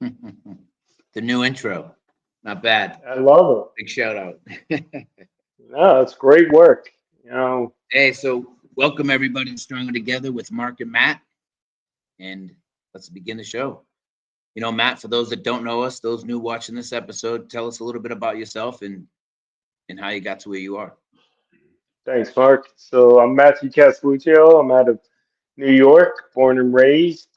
The new intro. Not bad. I love Big shout out. it. No, it's great work. You know, Hey, so welcome everybody to Stronger Together with Marc and Matt. And let's begin the show. Matt, for those that don't know us, those new watching this episode, tell us a little bit about yourself and how you got to where you are. thanks, Mark. So I'm Matthew Casluccio. I'm out of New York, born and raised.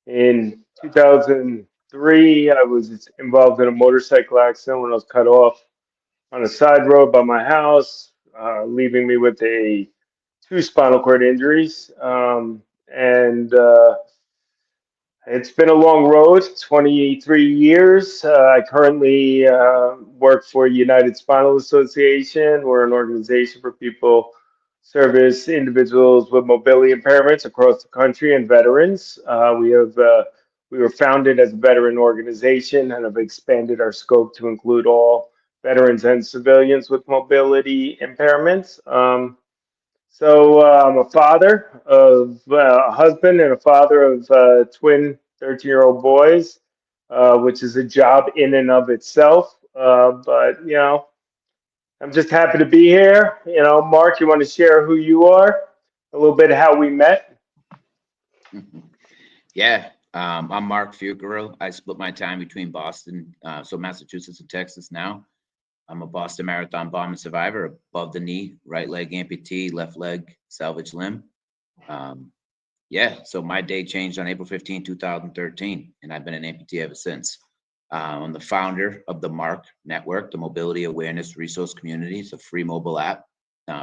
In 2003, I was involved in a motorcycle accident when I was cut off on a side road by my house, leaving me with two spinal cord injuries. And It's been a long road, 23 years. I currently work for United Spinal Association. We're an organization for people service individuals with mobility impairments across the country and veterans. We were founded as a veteran organization and have expanded our scope to include all veterans and civilians with mobility impairments. I'm a father of a husband and a father of twin 13-year-old boys, which is a job in and of itself. But I'm just happy to be here. Mark, you want to share who you are, a little bit how we met? Yeah, I'm Mark Fugaro. I split my time between Boston, so Massachusetts and Texas now. I'm a Boston Marathon bombing survivor, above the knee, right leg amputee, left leg salvage limb. So my day changed on April 15, 2013, and I've been an amputee ever since. I'm the founder of the MARC Network, the Mobility Awareness Resource Community. It's a free mobile app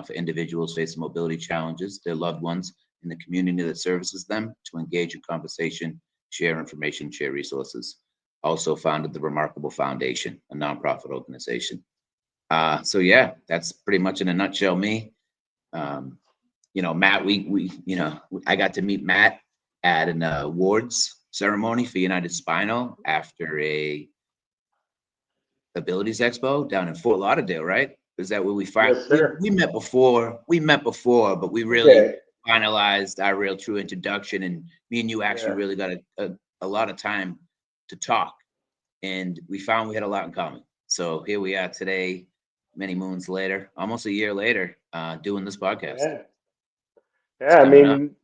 for individuals facing mobility challenges, their loved ones, and the community that services them to engage in conversation, share information, share resources. Also founded the Remarkable Foundation, a nonprofit organization. That's pretty much in a nutshell me. Matt, I got to meet Matt at an awards ceremony for United Spinal after a Abilities Expo down in Fort Lauderdale, right? Is that where we find Yes, sir. we met before? We met before, but we really Okay. finalized our real true introduction, and me and you actually Yeah. really got a lot of time to talk, and we found we had a lot in common. So here we are today, many moons later, almost a year later, doing this podcast. Yeah. It's Yeah. I coming up. mean,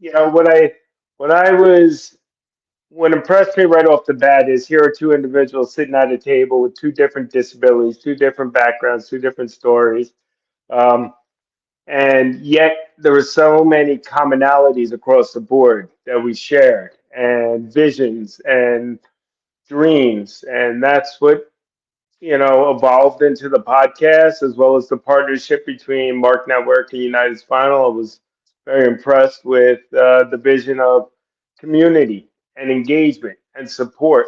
what impressed me right off the bat is here are two individuals sitting at a table with two different disabilities, two different backgrounds, two different stories. Um, and yet there were so many commonalities across the board that we shared, and visions and dreams. And that's what, evolved into the podcast as well as the partnership between Mark Network and United Spinal. I was very impressed with the vision of community and engagement and support.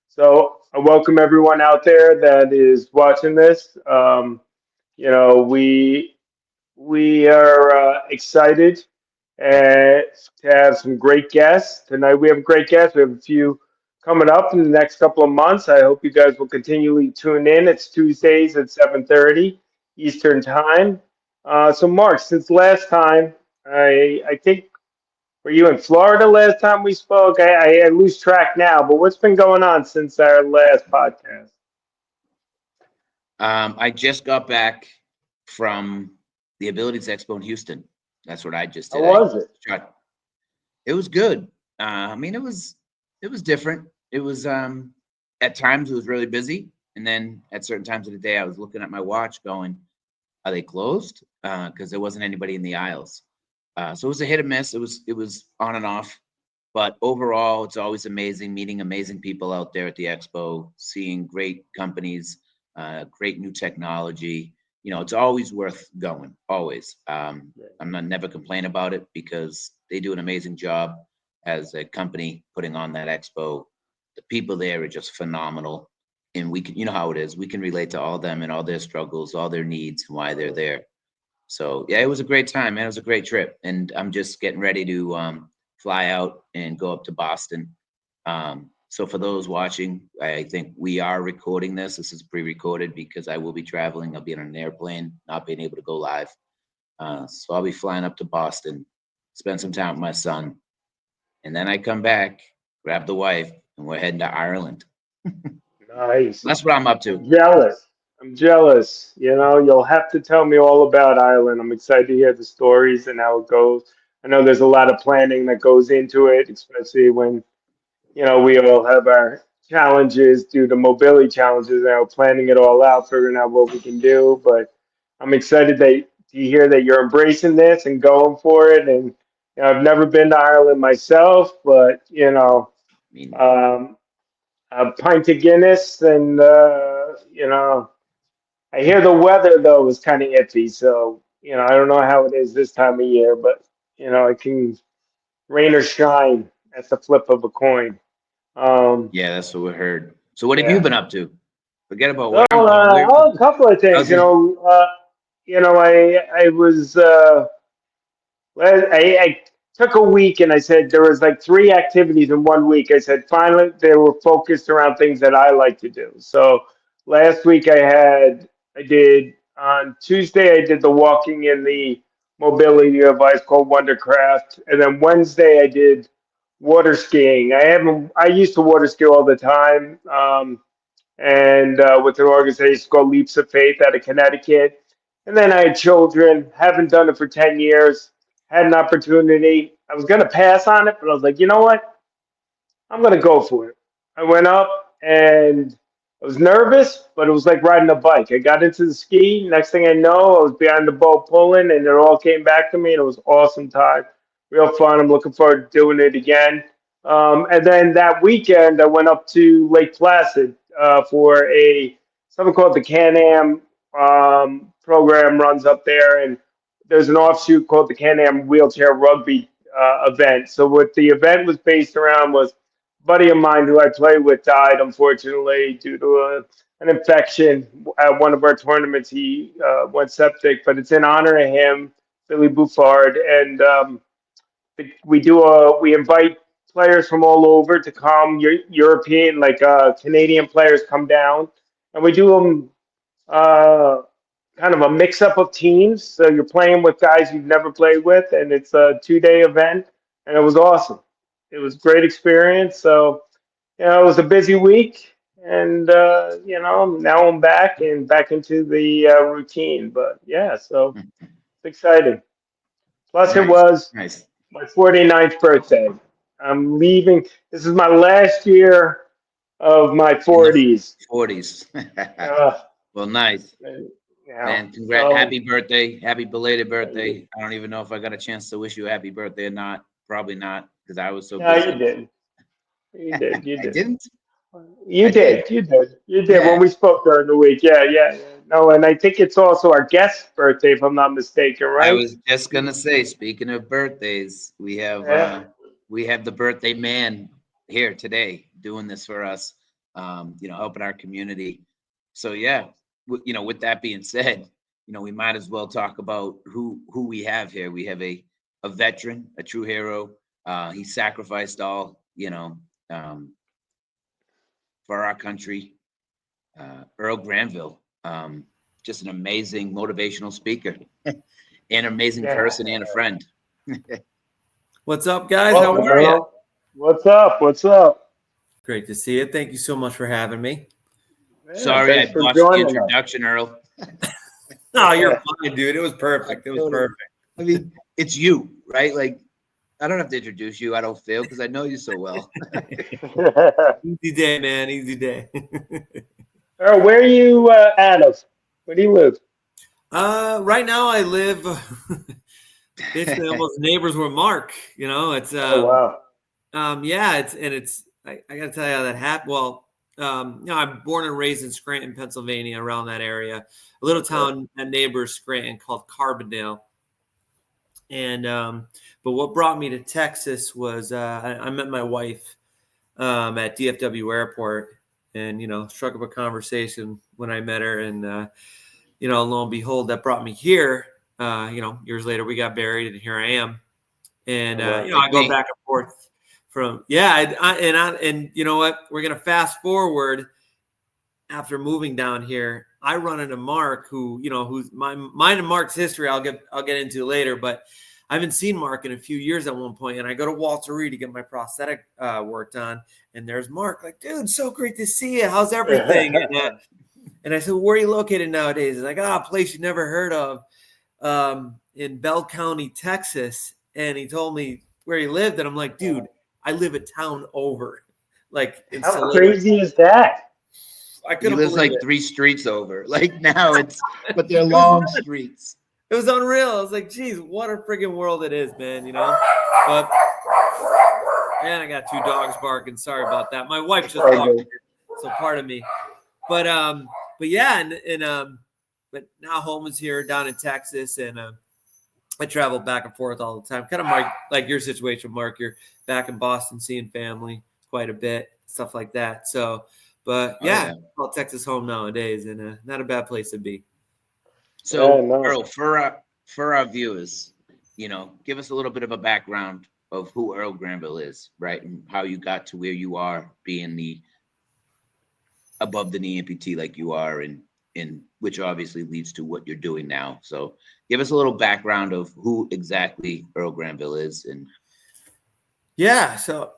So I welcome everyone out there that is watching this. You know, we are excited to have some great guests tonight. We have a great guest. We have a few coming up in the next couple of months. I hope you guys will continually tune in. It's Tuesdays at 7:30 Eastern Time. So, Mark, since last time, I think were you in Florida last time we spoke? I lose track now, but what's been going on since our last podcast? I just got back from the Abilities Expo in Houston. That's what I just How did. was it? It was good. It was different. It was at times it was really busy, and then at certain times of the day, I was looking at my watch, going, "Are they closed?" Because there wasn't anybody in the aisles. So it was a hit or miss. It was on and off, but overall, it's always amazing meeting amazing people out there at the expo, seeing great companies, great new technology. It's always worth going. Always. I'm not never complain about it because they do an amazing job as a company putting on that expo. The people there are just phenomenal, and we can, how it is. We can relate to all them and all their struggles, all their needs, and why they're there. So yeah, it was a great time, man. It was a great trip, and I'm just getting ready to fly out and go up to Boston. So for those watching, I think we are recording this. This is pre-recorded because I will be traveling. I'll be on an airplane, not being able to go live. So I'll be flying up to Boston, spend some time with my son, and then I come back grab the wife, and we're heading to Ireland. Nice. That's what I'm up to. I'm jealous. I'm jealous. You know, you'll have to tell me all about Ireland. I'm excited to hear the stories and how it goes. I know there's a lot of planning that goes into it, especially when, you know, we all have our challenges due to mobility challenges now, planning it all out, figuring out what we can do. But I'm excited to hear that you're embracing this and going for it. And you know, I've never been to Ireland myself, but you know, I mean, um, a pint of Guinness, and you know, I hear the weather though is kind of iffy. So you know, I don't know how it is this time of year, but you know, it can rain or shine at the flip of a coin. Um, yeah, that's what we heard. So what have you yeah. been up to? Forget about So where I'm going. Where? a couple of things, How's your? you know, I was I took a week and I said there was like three activities in 1 week. I said finally they were focused around things that I like to do. So last week I did on Tuesday I did the walking in the mobility device called Wondercraft, and then Wednesday I did water skiing. I used to water ski all the time. And with an organization called Leaps of Faith out of Connecticut. And then I had children, haven't done it for 10 years, had an opportunity. I was going to pass on it, but I was like, you know what? I'm going to go for it. I went up and I was nervous, but it was like riding a bike. I got into the ski. Next thing I know, I was behind the boat pulling, and it all came back to me, and it was awesome time. Real fun. I'm looking forward to doing it again. And then that weekend, I went up to Lake Placid for something called the Can-Am program runs up there, and there's an offshoot called the Can-Am Wheelchair Rugby event. So what the event was based around was buddy of mine who I played with died, unfortunately, due to an infection at one of our tournaments. He went septic, but it's in honor of him, Philly Bufard. And we invite players from all over to come, European, like Canadian players come down, and we do them kind of a mix up of teams. So you're playing with guys you've never played with, and it's a 2 day event, and it was awesome. It was a great experience. So you know, it was a busy week, and you know, now I'm back and back into the routine. But yeah, so it's exciting. Plus, it Nice, was nice, my 49th birthday. I'm leaving. This is my last year of my in the 40s. 40s. Uh, Well, nice, yeah. man. Congrats, So happy birthday, happy belated birthday. I don't even know if I got a chance to wish you a happy birthday or not. Probably not, because I was so no, you busy. did. You did. You I did. didn't. You I did. did. You did. You did when Yeah. we spoke during the week. Yeah, yeah, yeah. No, and I think it's also our guest's birthday, if I'm not mistaken, I right? was just gonna say, speaking of birthdays, Yeah. we have the birthday man here today doing this for us, helping our community. So yeah, with that being said, we might as well talk about who we have here. We have a veteran, a true hero. He sacrificed all, um, for our country. Earl Granville, just an amazing motivational speaker. An amazing Yeah. person and a friend. What's up, guys? How Welcome, are you? Earl. What's up? What's up? Great to see you. Thank you so much for having me. Yeah, Sorry, I thanks for botched the joining us. introduction, Earl. Oh, you're fine, dude. It was I perfect. It was totally- perfect. I mean, it's you, right? Like, I don't have to introduce you. I don't feel because I know you so well. Easy day, man. Easy day. Earl, where are you out of? Where do you live? Right now I live basically almost neighbors with Mark. It's Oh, wow. yeah, I gotta tell you how that happened. Well, I'm born and raised in Scranton, Pennsylvania, around that area. A little town that neighbors Scranton called Carbondale. And but what brought me to Texas was I met my wife at DFW Airport, and struck up a conversation when I met her, and lo and behold, that brought me here. Years later, we got married, and here I am. And Oh, wow. I go back and forth from and you know what? We're gonna fast forward. After moving down here, I run into Mark, who's mine and Mark's history. I'll get into later, but I haven't seen Mark in a few years at one point, and I go to Walter Reed to get my prosthetic worked on, and there's Mark, like, dude, so great to see you. How's everything? And I said, where are you located nowadays? He's like, a place you never heard of, in Bell County, Texas. And he told me where he lived, and I'm like, dude, I live a town over. Like, in How Saline. crazy is that? I He couldn't lives believe like it. 3 streets over. Like now but they're long streets. It was unreal. I was like, geez, what a friggin' world it is, man, you know? But, and I got 2 dogs barking. Sorry about that. My wife just walked in, so pardon me. But yeah, but now home is here down in Texas, and I travel back and forth all the time. Kind of like your situation, Mark. You're back in Boston seeing family quite a bit, stuff like that. So, but yeah, call Texas home nowadays, and not a bad place to be. So, Yeah, no. Earl, for our viewers, give us a little bit of a background of who Earl Granville is, right, and how you got to where you are, being the above the knee amputee like you are, and which obviously leads to what you're doing now. So, give us a little background of who exactly Earl Granville is, and yeah. So,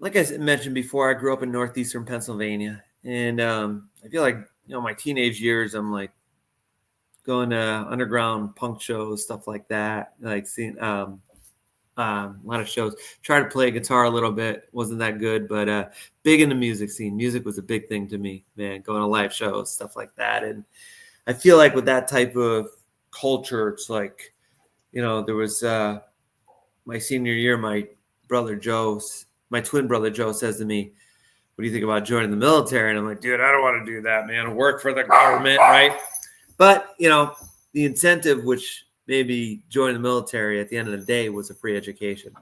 like I mentioned before, I grew up in northeastern Pennsylvania, and I feel like my teenage years, I'm like going to underground punk shows, stuff like that, like seeing a lot of shows. Tried to play guitar a little bit, wasn't that good, but big in the music scene. Music was a big thing to me, man. Going to live shows, stuff like that, and I feel like with that type of culture, it's like, there was my senior year, my twin brother Joe says to me, what do you think about joining the military? And I'm like, dude, I don't want to do that, man. Work for the government, right? But, the incentive, which maybe joining the military at the end of the day, was a free education.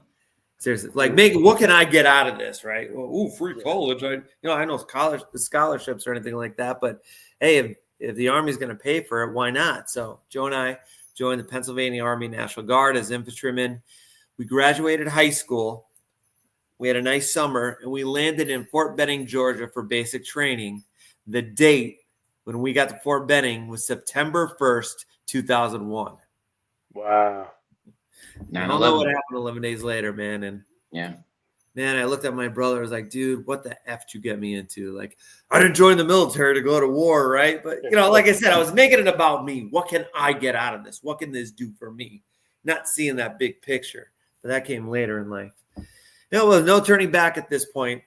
Seriously, like, what can I get out of this, right? Well, free college. I know scholarships or anything like that, but hey, if the Army's going to pay for it, why not? So Joe and I joined the Pennsylvania Army National Guard as infantrymen. We graduated high school. We had a nice summer, and we landed in Fort Benning, Georgia for basic training. The date when we got to Fort Benning was September 1st, 2001. Wow. I don't know what happened 11 days later, man. And yeah, man, I looked at my brother. I was like, dude, what the F did you get me into? Like, I didn't join the military to go to war, right? But, like I said, I was making it about me. What can I get out of this? What can this do for me? Not seeing that big picture. But that came later in life. Well, no turning back at this point.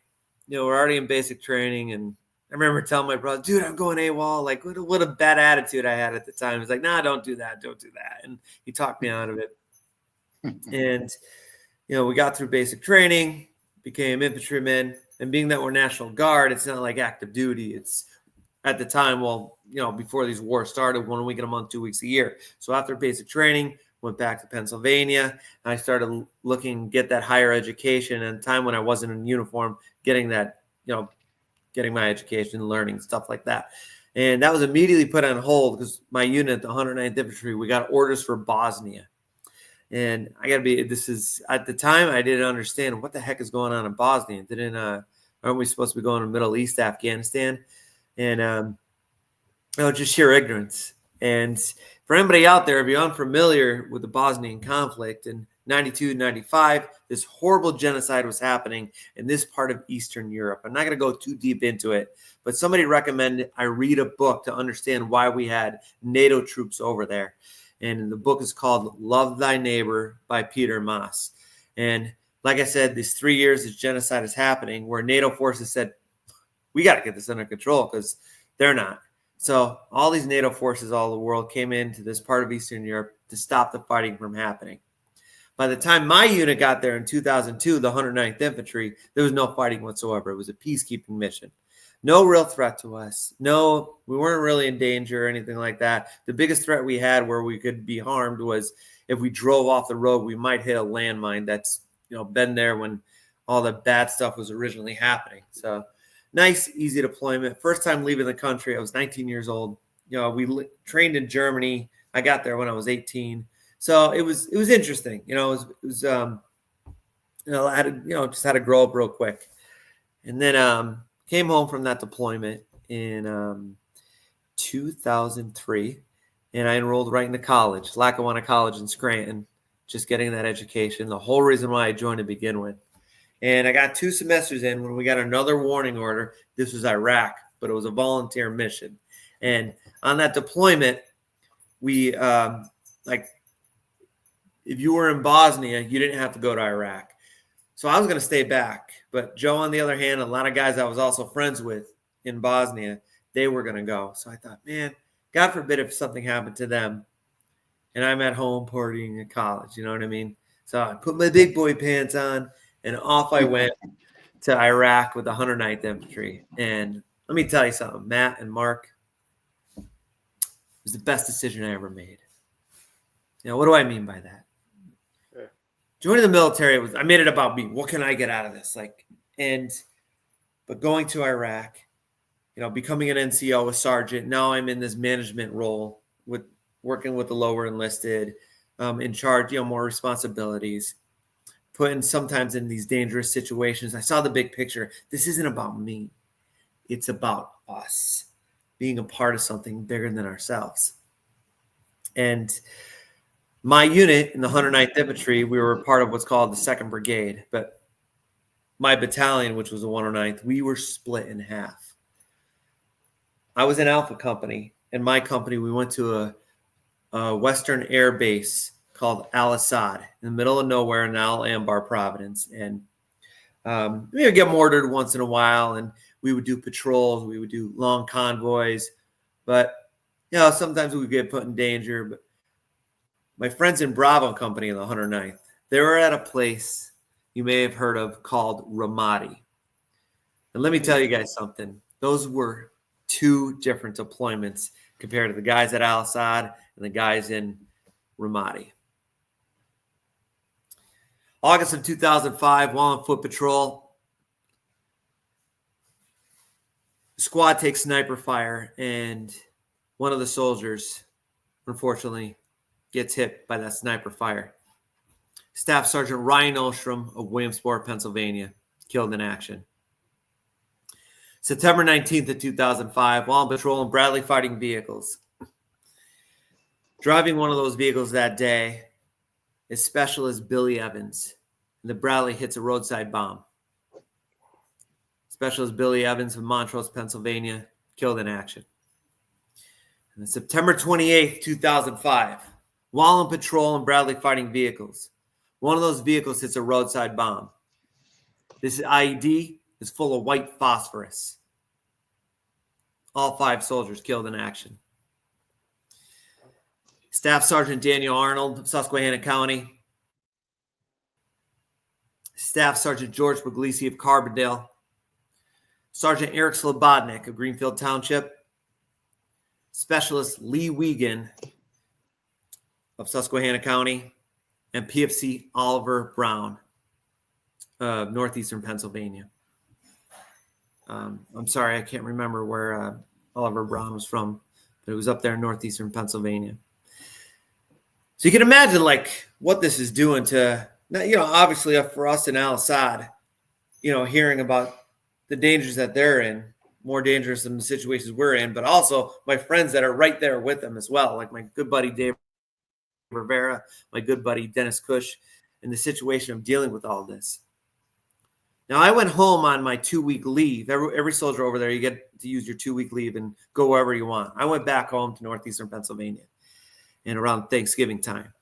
We're already in basic training, and I remember telling my brother, dude, I'm going AWOL. Like, what a bad attitude I had at the time. He's like, nah, don't do that. Don't do that. And he talked me out of it. And, we got through basic training, became infantrymen. And being that we're National Guard, it's not like active duty. It's at the time, before these wars started, 1 week in a month, 2 weeks a year. So after basic training, went back to Pennsylvania. And I started looking, get that higher education, and time when I wasn't in uniform, getting that, getting my education, learning, stuff like that. And that was immediately put on hold because my unit, the 109th Infantry, we got orders for Bosnia. And I got to be, this is, at the time, I didn't understand what the heck is going on in Bosnia. Aren't we supposed to be going to Middle East, Afghanistan? And just sheer ignorance. And for anybody out there, if you're unfamiliar with the Bosnian conflict, in 92, 95, this horrible genocide was happening in this part of Eastern Europe. I'm not going to go too deep into it, but somebody recommended I read a book to understand why we had NATO troops over there. And the book is called Love Thy Neighbor by Peter Maas. And like I said, these 3 years this genocide is happening, where NATO forces said, we got to get this under control because they're not. So all these NATO forces all over the world came into this part of Eastern Europe to stop the fighting from happening. By the time my unit got there in 2002, the 109th Infantry, there was no fighting whatsoever. It was a peacekeeping mission. No real threat to us. No, we weren't really in danger or anything like that. The biggest threat we had where we could be harmed was if we drove off the road, we might hit a landmine that's, been there when all the bad stuff was originally happening. So nice, easy deployment. First time leaving the country, I was 19 years old. We trained in Germany. I got there when I was 18. So it was interesting. I just had to grow up real quick. And then came home from that deployment in 2003, and I enrolled right into college, Lackawanna College in Scranton. just getting that education. The whole reason why I joined to begin with. And I got 2 semesters in when we got another warning order. This was Iraq, but it was a volunteer mission. And on that deployment, we like if you were in Bosnia, you didn't have to go to Iraq. So I was going to stay back. But Joe, on the other hand, a lot of guys I was also friends with in Bosnia, they were going to go. So I thought, man, God forbid if something happened to them and I'm at home partying at college, you know what I mean? So I put my big boy pants on and off I went to Iraq with the 109th Infantry. And let me tell you something, Matt and Mark, it was the best decision I ever made. Now, what do I mean by that? Sure. Joining the military I made it about me. What can I get out of this? But going to Iraq, becoming an NCO, a sergeant, now I'm in this management role with working with the lower enlisted, in charge, more responsibilities, putting sometimes in these dangerous situations. I saw the big picture. This isn't about me. It's about us being a part of something bigger than ourselves. And my unit in the 109th Infantry, we were part of what's called the 2nd Brigade. But my battalion, which was the 109th, we were split in half. I was in Alpha Company. In my company, we went to a Western air base called Al-Assad in the middle of nowhere in Al-Anbar Providence. And we would get mortared once in a while, and we would do patrols. We would do long convoys. But, sometimes we would get put in danger. But my friends in Bravo Company in the 109th, they were at a place you may have heard of called Ramani. And let me tell you guys something. Those were 2 different deployments compared to the guys at Al-Assad and the guys in Ramadi. August of 2005, while on foot patrol, the squad takes sniper fire, and one of the soldiers, unfortunately, gets hit by that sniper fire. Staff Sergeant Ryan Ostrom of Williamsport, Pennsylvania, killed in action. September 19th of 2005, while on patrol in Bradley fighting vehicles. Driving one of those vehicles that day is Specialist Billy Evans, and the Bradley hits a roadside bomb. Specialist Billy Evans of Montrose, Pennsylvania, killed in action. And then September 28th, 2005, while on patrol in Bradley fighting vehicles, one of those vehicles hits a roadside bomb. This IED is full of white phosphorus. All 5 soldiers killed in action. Staff Sergeant Daniel Arnold of Susquehanna County. Staff Sergeant George Puglisi of Carbondale. Sergeant Eric Slobodnik of Greenfield Township. Specialist Lee Wiegand of Susquehanna County. And PFC Oliver Brown of Northeastern Pennsylvania. I'm sorry, I can't remember where Oliver Brown was from, but it was up there in Northeastern Pennsylvania. So you can imagine what this is doing to, obviously for us in Al-Assad, hearing about the dangers that they're in, more dangerous than the situations we're in, but also my friends that are right there with them as well, like my good buddy Dave Rivera, my good buddy Dennis Cush, in the situation of dealing with all this. Now, I went home on my 2-week leave. Every soldier over there, you get to use your 2-week leave and go wherever you want. I went back home to Northeastern Pennsylvania and around Thanksgiving time.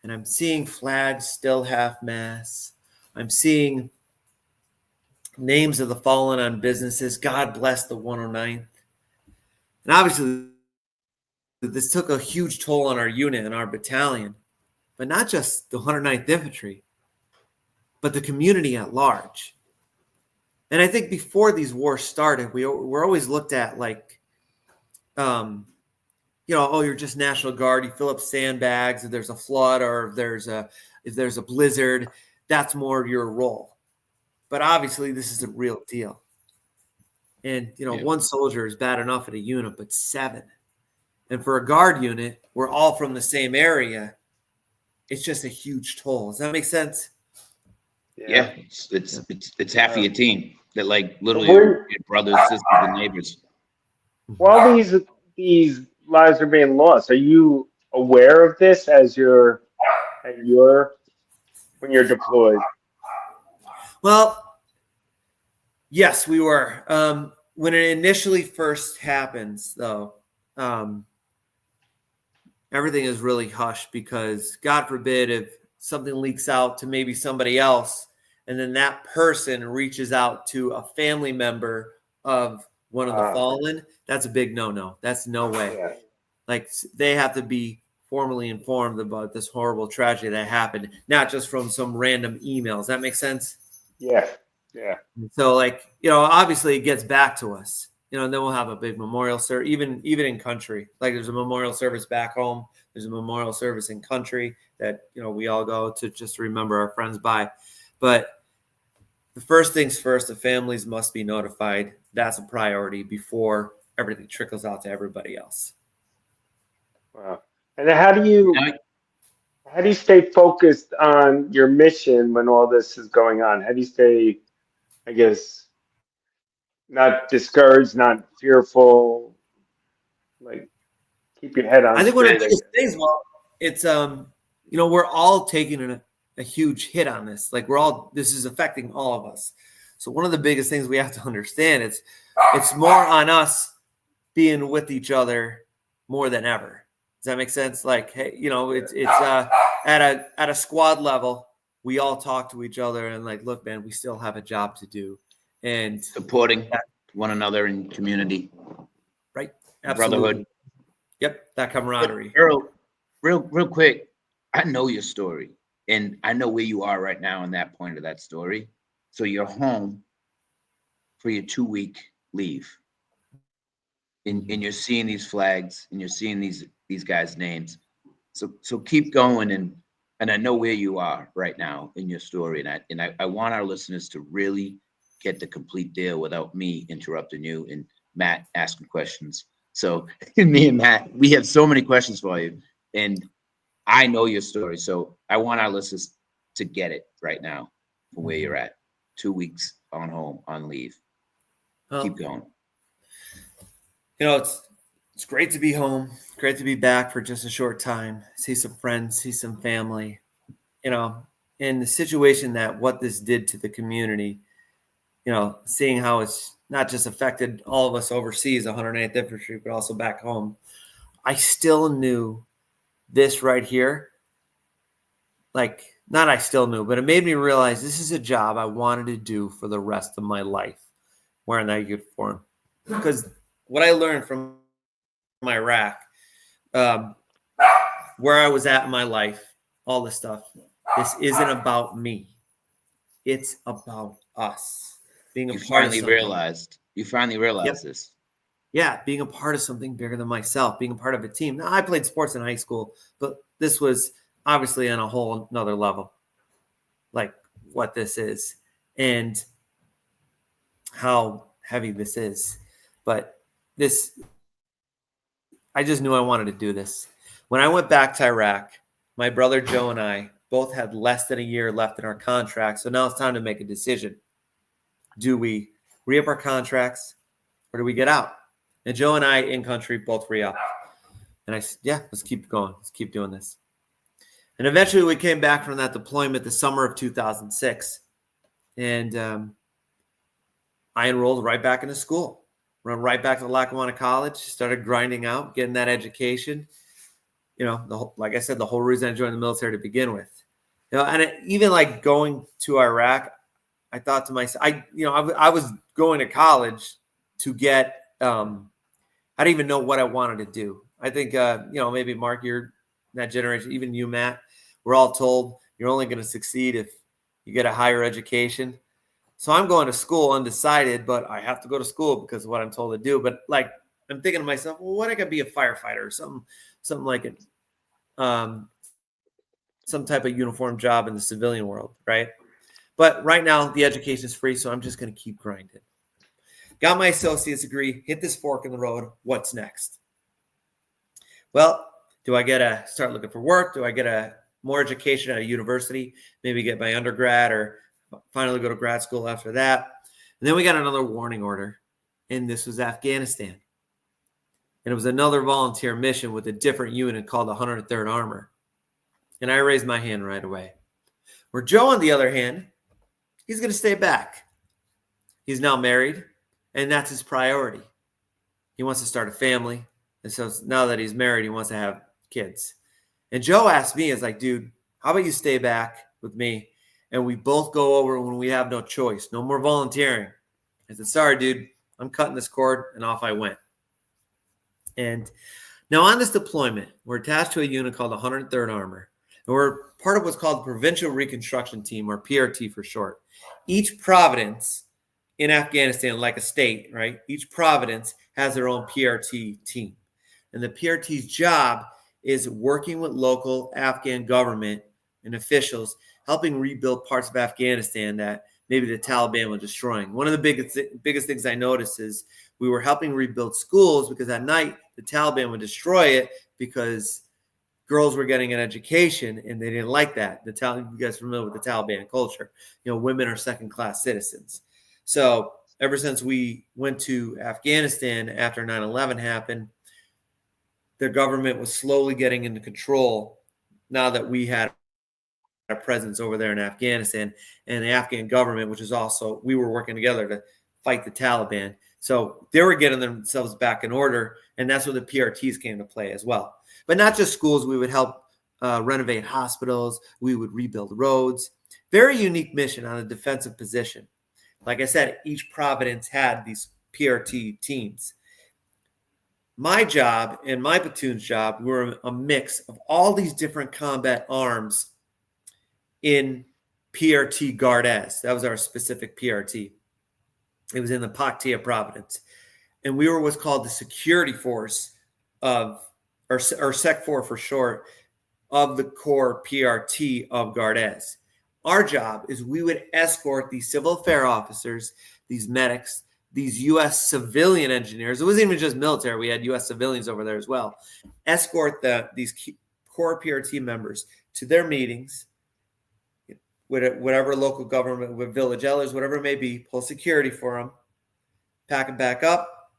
And I'm seeing flags still half-mast. I'm seeing names of the fallen on businesses. God bless the 109th. And obviously, this took a huge toll on our unit and our battalion, but not just the 109th Infantry, but the community at large. And I think before these wars started, we're always looked at oh, you're just National Guard. You fill up sandbags if there's a flood or if there's a blizzard. That's more your role. But obviously, this is a real deal. And, one soldier is bad enough at a unit, but 7. And for a guard unit, we're all from the same area. It's just a huge toll. Does that make sense? Yeah, it's half of your team that literally your brothers, sisters, and neighbors. While these lives are being lost, are you aware of this as you're at your when you're deployed? Well, yes, we were. When it initially first happens, though, everything is really hushed because, God forbid, if something leaks out to maybe somebody else, and then that person reaches out to a family member of one of the fallen, that's a big no-no. That's no way. Yeah. Like, they have to be formally informed about this horrible tragedy that happened, not just from some random emails. That makes sense? Yeah. Yeah. So, like, obviously it gets back to us, and then we'll have a big memorial service, even in country. Like, there's a memorial service back home. There's a memorial service in country that, we all go to just to remember our friends by. But the first things first, the families must be notified. That's a priority before everything trickles out to everybody else. Wow. And how do you stay focused on your mission when all this is going on? How do you stay, I guess, not discouraged, not fearful, like keep your head on I think one of straight? the biggest things, well, it's we're all taking a huge hit on this. Like, this is affecting all of us. So one of the biggest things we have to understand is it's more on us being with each other more than ever. Does that make sense? Like, hey, it's at a squad level, we all talk to each other and like, look, man, we still have a job to do, and Supporting one another in community. Right. Absolutely. Brotherhood. Yep. That camaraderie. But Earl, real quick, I know your story, and I know where you are right now in that point of that story. So you're home for your 2-week leave, and you're seeing these flags, and you're seeing these guys' names. So keep going, and I know where you are right now in your story, and I want our listeners to really get the complete deal without me interrupting you and Matt asking questions. So me and Matt, we have so many questions for you, and I know your story. So I want our listeners to get it right now from where you're at. 2 weeks on home, on leave. Well, Keep going. It's great to be home. Great to be back for just a short time. See some friends, see some family. In the situation that what this did to the community, seeing how it's not just affected all of us overseas, 108th Infantry, but also back home. I still knew this right here. Like, not I still knew, but it made me realize this is a job I wanted to do for the rest of my life, wearing that uniform. Because what I learned from Iraq, where I was at in my life, all this stuff, this isn't about me. It's about us. Being a You part finally of something. realized Yep. this. Yeah, being a part of something bigger than myself, being a part of a team. Now, I played sports in high school, but this was obviously on a whole another level, like what this is and how heavy this is. But I just knew I wanted to do this. When I went back to Iraq, my brother Joe and I both had less than a year left in our contract. So now it's time to make a decision. Do we re-up our contracts or do we get out? And Joe and I in country both re-up. And I said, yeah, let's keep going. Let's keep doing this. And eventually we came back from that deployment the summer of 2006. And I enrolled right back into school. Run right back to Lackawanna College, started grinding out, getting that education. Like I said, the whole reason I joined the military to begin with. Even like going to Iraq, I thought to myself, I was going to college to get, I didn't even know what I wanted to do. I think, maybe Mark, you're that generation, even you, Matt, we're all told you're only going to succeed if you get a higher education. So I'm going to school undecided, but I have to go to school because of what I'm told to do. But like, I'm thinking to myself, well, what I could be a firefighter or something like it. Some type of uniform job in the civilian world, right? But right now, the education is free, so I'm just going to keep grinding. Got my associate's degree, hit this fork in the road. What's next? Well, do I get to start looking for work? Do I get more education at a university? Maybe get my undergrad or finally go to grad school after that. And then we got another warning order, and this was Afghanistan. And it was another volunteer mission with a different unit called the 103rd Armor. And I raised my hand right away. Where Joe, on the other hand, he's going to stay back. He's now married, and that's his priority. He wants to start a family. And so now that he's married, he wants to have kids. And Joe asked me, is like, dude, how about you stay back with me? And we both go over when we have no choice. No more volunteering. I said, sorry, dude, I'm cutting this cord. And off I went. And now on this deployment, we're attached to a unit called the 103rd Armor. And we're part of what's called the Provincial Reconstruction Team, or PRT for short. Each province in Afghanistan, like a state, right? Each province has their own PRT team. And the PRT's job is working with local Afghan government and officials, helping rebuild parts of Afghanistan that maybe the Taliban was destroying. One of the biggest things I noticed is we were helping rebuild schools because at night the Taliban would destroy it because girls were getting an education and they didn't like that. You guys are familiar with the Taliban culture. Women are second-class citizens. So ever since we went to Afghanistan after 9/11 happened, their government was slowly getting into control now that we had a presence over there in Afghanistan, and the Afghan government, which is also, we were working together to fight the Taliban. So they were getting themselves back in order, and that's where the PRTs came to play as well. But not just schools, we would help renovate hospitals, we would rebuild roads. Very unique mission on a defensive position. Like I said, each province had these PRT teams. My job and my platoon's job were a mix of all these different combat arms in PRT Gardes. That was our specific PRT. It was in the Paktia province. And we were what's called the security force of, or SEC4 for short, of the core PRT of Gardes. Our job is we would escort these civil affairs officers, these medics, these U.S. civilian engineers. It wasn't even just military. We had U.S. civilians over there as well. Escort these core PRT members to their meetings, whatever local government, with village elders, whatever it may be, pull security for them, pack them back up,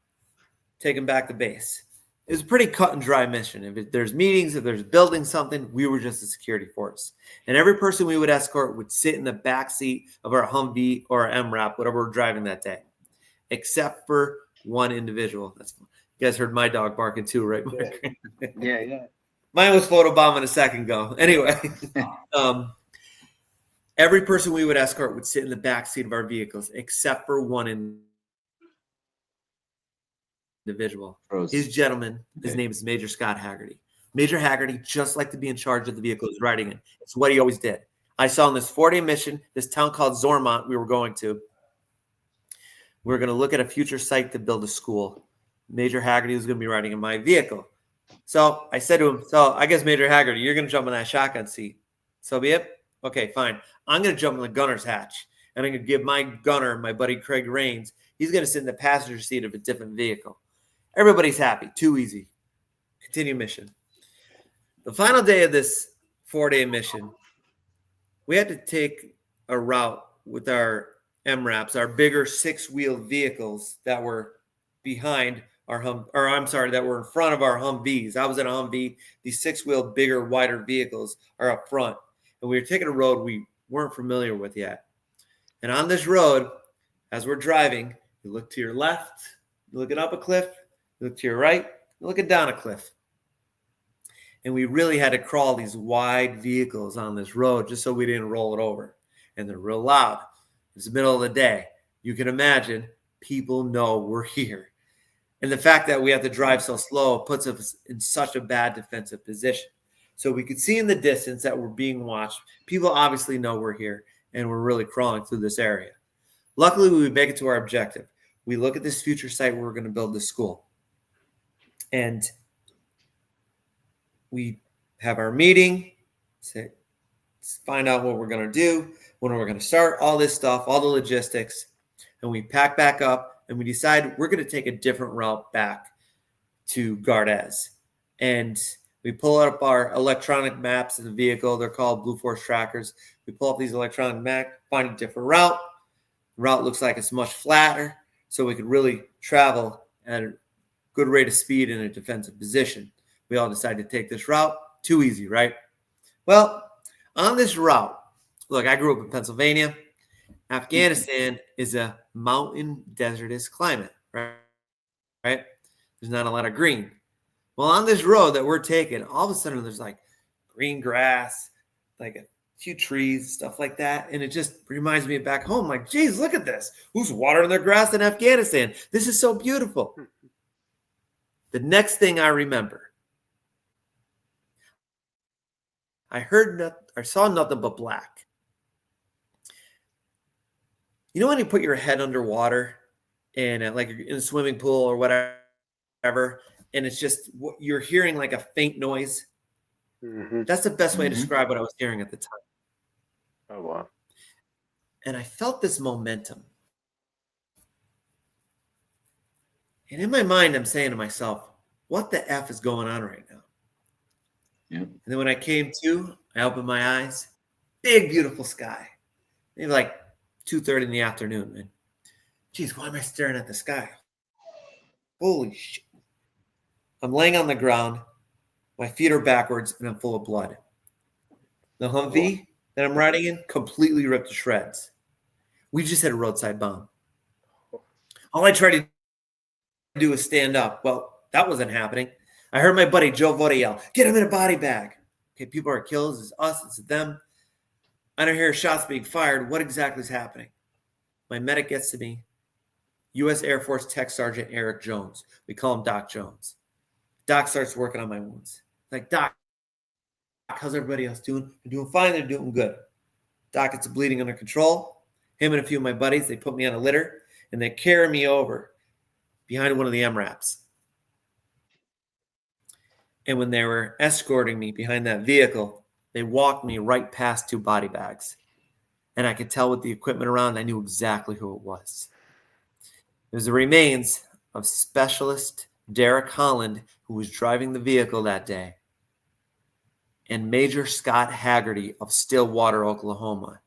take them back to base. It was a pretty cut and dry mission. If there's meetings, if there's building something, we were just a security force. And every person we would escort would sit in the back seat of our Humvee or our MRAP, whatever we're driving that day, except for one individual. You guys heard my dog barking too, right, Mark? Yeah. Mine was photobombing a second ago. Anyway, every person we would escort would sit in the back seat of our vehicles, except for one individual. His gentleman, his name is Major Scott Hagerty. Major Hagerty just liked to be in charge of the vehicle he's riding in. It's what he always did. I saw on this 4-day mission, this town called Zormont we were going to. We were going to look at a future site to build a school. Major Hagerty was going to be riding in my vehicle. So I said to him, so I guess Major Hagerty, you're going to jump in that shotgun seat. So be it? Okay, fine. I'm going to jump in the gunner's hatch. And I'm going to give my gunner, my buddy Craig Rains, he's going to sit in the passenger seat of a different vehicle. Everybody's happy. Too easy. Continue mission. The final day of this 4-day mission, we had to take a route with our MRAPs, our bigger 6-wheeled vehicles that were behind our that were in front of our Humvees. I was in a Humvee. These 6-wheeled, bigger, wider vehicles are up front. And we were taking a road we weren't familiar with yet. And on this road, as we're driving, you look to your left, you're looking up a cliff, you look to your right, you're looking down a cliff. And we really had to crawl these wide vehicles on this road just so we didn't roll it over. And they're real loud. It's the middle of the day. You can imagine people know we're here. And the fact that we have to drive so slow puts us in such a bad defensive position. So we could see in the distance that we're being watched. People obviously know we're here, and we're really crawling through this area. Luckily, we would make it to our objective. We look at this future site where we're going to build this school. And we have our meeting, find out what we're going to do, when we're going to start, all this stuff, all the logistics. And we pack back up, and we decide we're going to take a different route back to Gardes. And we pull up our electronic maps of the vehicle. They're called Blue Force trackers. We pull up these electronic maps, find a different route. The route looks like it's much flatter, so we could really travel at a good rate of speed in a defensive position. We all decided to take this route. Too easy, right? Well, on this route, look, I grew up in Pennsylvania. Afghanistan is a mountain desertous climate, right? There's not a lot of green. Well, on this road that we're taking, all of a sudden there's like green grass, like a few trees, stuff like that. And it just reminds me of back home. Like, geez, look at this. Who's watering their grass in Afghanistan? This is so beautiful. The next thing I remember, I saw nothing but black. You know when you put your head underwater and like in a swimming pool or whatever, and it's just you're hearing like a faint noise? Mm-hmm. That's the best way to describe what I was hearing at the time. Oh, wow. And I felt this momentum. And in my mind, I'm saying to myself, what the F is going on right now? Yeah. And then when I came to, I opened my eyes, big, beautiful sky. Maybe like 2:30 in the afternoon. And geez, why am I staring at the sky? Holy shit. I'm laying on the ground. My feet are backwards and I'm full of blood. The Humvee that I'm riding in completely ripped to shreds. We just had a roadside bomb. All I tried to do was stand up. Well, that wasn't happening. I heard my buddy Joe Voda yell, "Get him in a body bag." Okay, people are killed. It's us. It's them. I don't hear shots being fired. What exactly is happening? My medic gets to me. U.S. Air Force Tech Sergeant Eric Jones. We call him Doc Jones. Doc starts working on my wounds. Like, Doc, how's everybody else doing? They're doing fine. They're doing good. Doc gets the bleeding under control. Him and a few of my buddies, they put me on a litter, and they carry me over behind one of the MRAPs. And when they were escorting me behind that vehicle, they walked me right past 2 body bags. And I could tell with the equipment around, I knew exactly who it was. It was the remains of Specialist Derek Holland, who was driving the vehicle that day, and Major Scott Hagerty of Stillwater, Oklahoma.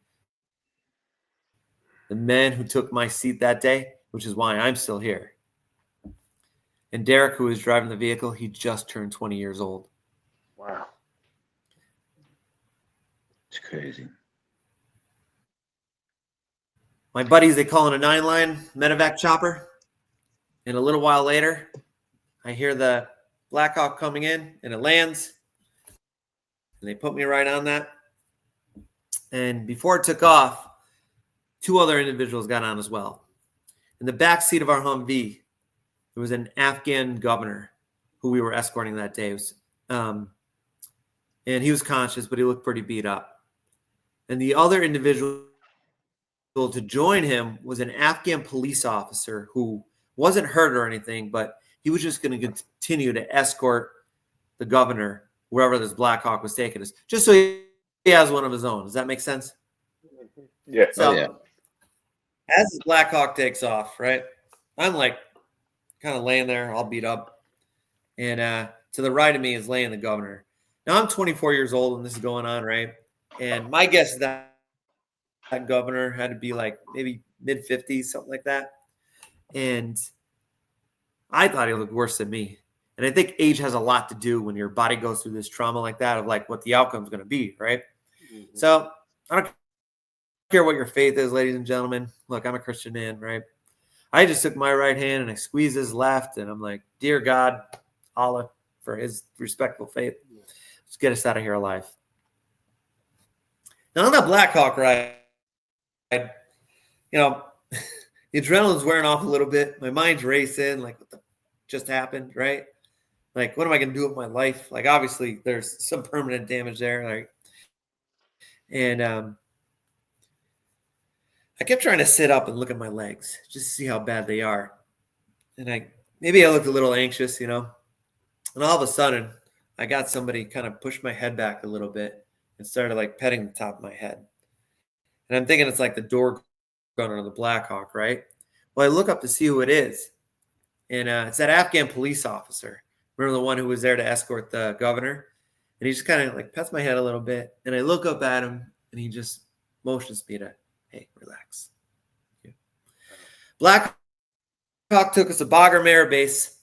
The men who took my seat that day, which is why I'm still here. And Derek, who was driving the vehicle, he just turned 20 years old. Wow. It's crazy. My buddies, they call in a 9-line medevac chopper. And a little while later, I hear the Blackhawk coming in, and it lands. And they put me right on that. And before it took off, 2 other individuals got on as well. In the back seat of our Humvee, there was an Afghan governor who we were escorting that day. And he was conscious, but he looked pretty beat up. And the other individual to join him was an Afghan police officer who wasn't hurt or anything, but he was just going to continue to escort the governor wherever this Blackhawk was taking us, just so he has one of his own. Does that make sense? Yeah. So, yeah. as the Blackhawk takes off, right, I'm like kind of laying there, all beat up. And to the right of me is laying the governor. Now, I'm 24 years old when this is going on, right? And my guess is that governor had to be like maybe mid-50s, something like that. And I thought he looked worse than me. And I think age has a lot to do when your body goes through this trauma like that of like what the outcome is going to be, right? Mm-hmm. So I don't care what your faith is, ladies and gentlemen. Look, I'm a Christian man, right? I just took my right hand and I squeezed his left, and I'm like, dear God, Allah, for his respectful faith, let's get us out of here alive. Now on that Blackhawk ride, the adrenaline's wearing off a little bit. My mind's racing, like what the just happened, right? Like, what am I going to do with my life? Like, obviously, there's some permanent damage there. Like, and I kept trying to sit up and look at my legs just to see how bad they are. And maybe I looked a little anxious, And all of a sudden, I got somebody kind of pushed my head back a little bit and started like petting the top of my head. And I'm thinking it's like the door gunner of the Blackhawk, right? Well, I look up to see who it is. And it's that Afghan police officer. Remember the one who was there to escort the governor? And he just kind of like pets my head a little bit. And I look up at him, and he just motions me to, hey, relax. Yeah. Blackhawk took us to Bagram Air Base,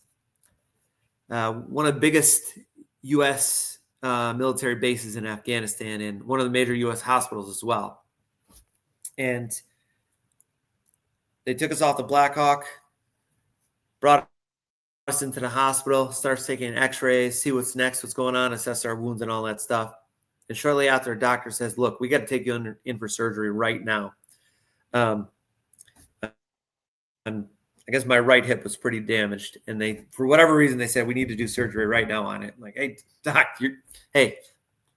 one of the biggest U.S. Military bases in Afghanistan, and one of the major U.S. hospitals as well. And they took us off the Blackhawk, brought us into the hospital, starts taking x-rays, see what's next, what's going on, assess our wounds and all that stuff. And shortly after, a doctor says, look, we got to take you in for surgery right now. And I guess my right hip was pretty damaged. And they, for whatever reason, they said, we need to do surgery right now on it. I'm like, hey, doc, hey,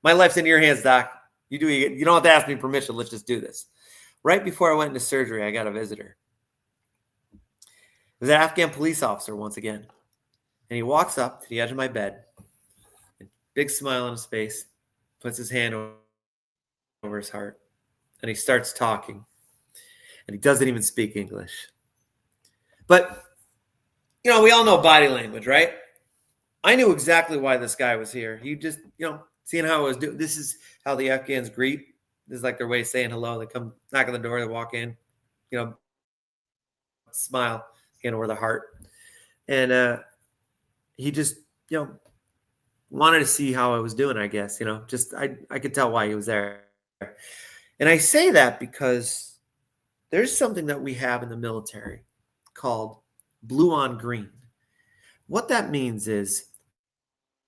my life's in your hands, doc. You don't have to ask me permission. Let's just do this. Right before I went into surgery, I got a visitor. It was an Afghan police officer once again. And he walks up to the edge of my bed, big smile on his face, puts his hand over his heart, and he starts talking. And he doesn't even speak English. But, you know, we all know body language, right? I knew exactly why this guy was here. He just, you know, seeing how I was doing. This is how the Afghans greet. This is like their way of saying hello. They come knock on the door, they walk in, you know, smile, hand over the heart. And he just, you know, wanted to see how I was doing, I guess, you know, just I could tell why he was there. And I say that because there's something that we have in the military called blue on green. What that means is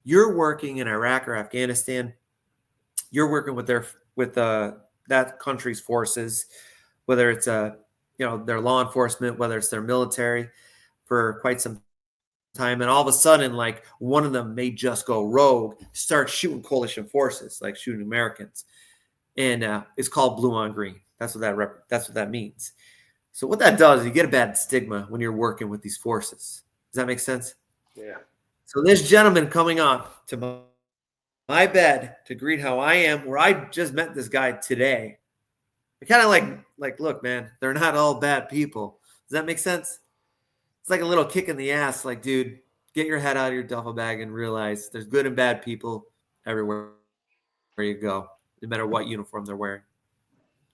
you're working in Iraq or Afghanistan, you're working with that country's forces, whether it's you know, their law enforcement, whether it's their military, for quite some time, and all of a sudden, like, one of them may just go rogue, start shooting coalition forces, like shooting Americans, and it's called blue on green. That's what that means. So what that does is you get a bad stigma when you're working with these forces. Does that make sense? Yeah. So this gentleman coming up to my bed to greet how I am, where I just met this guy today, I kind of like, look, man, they're not all bad people. Does that make sense? It's like a little kick in the ass. Like, dude, get your head out of your duffel bag and realize there's good and bad people everywhere where you go, no matter what uniform they're wearing.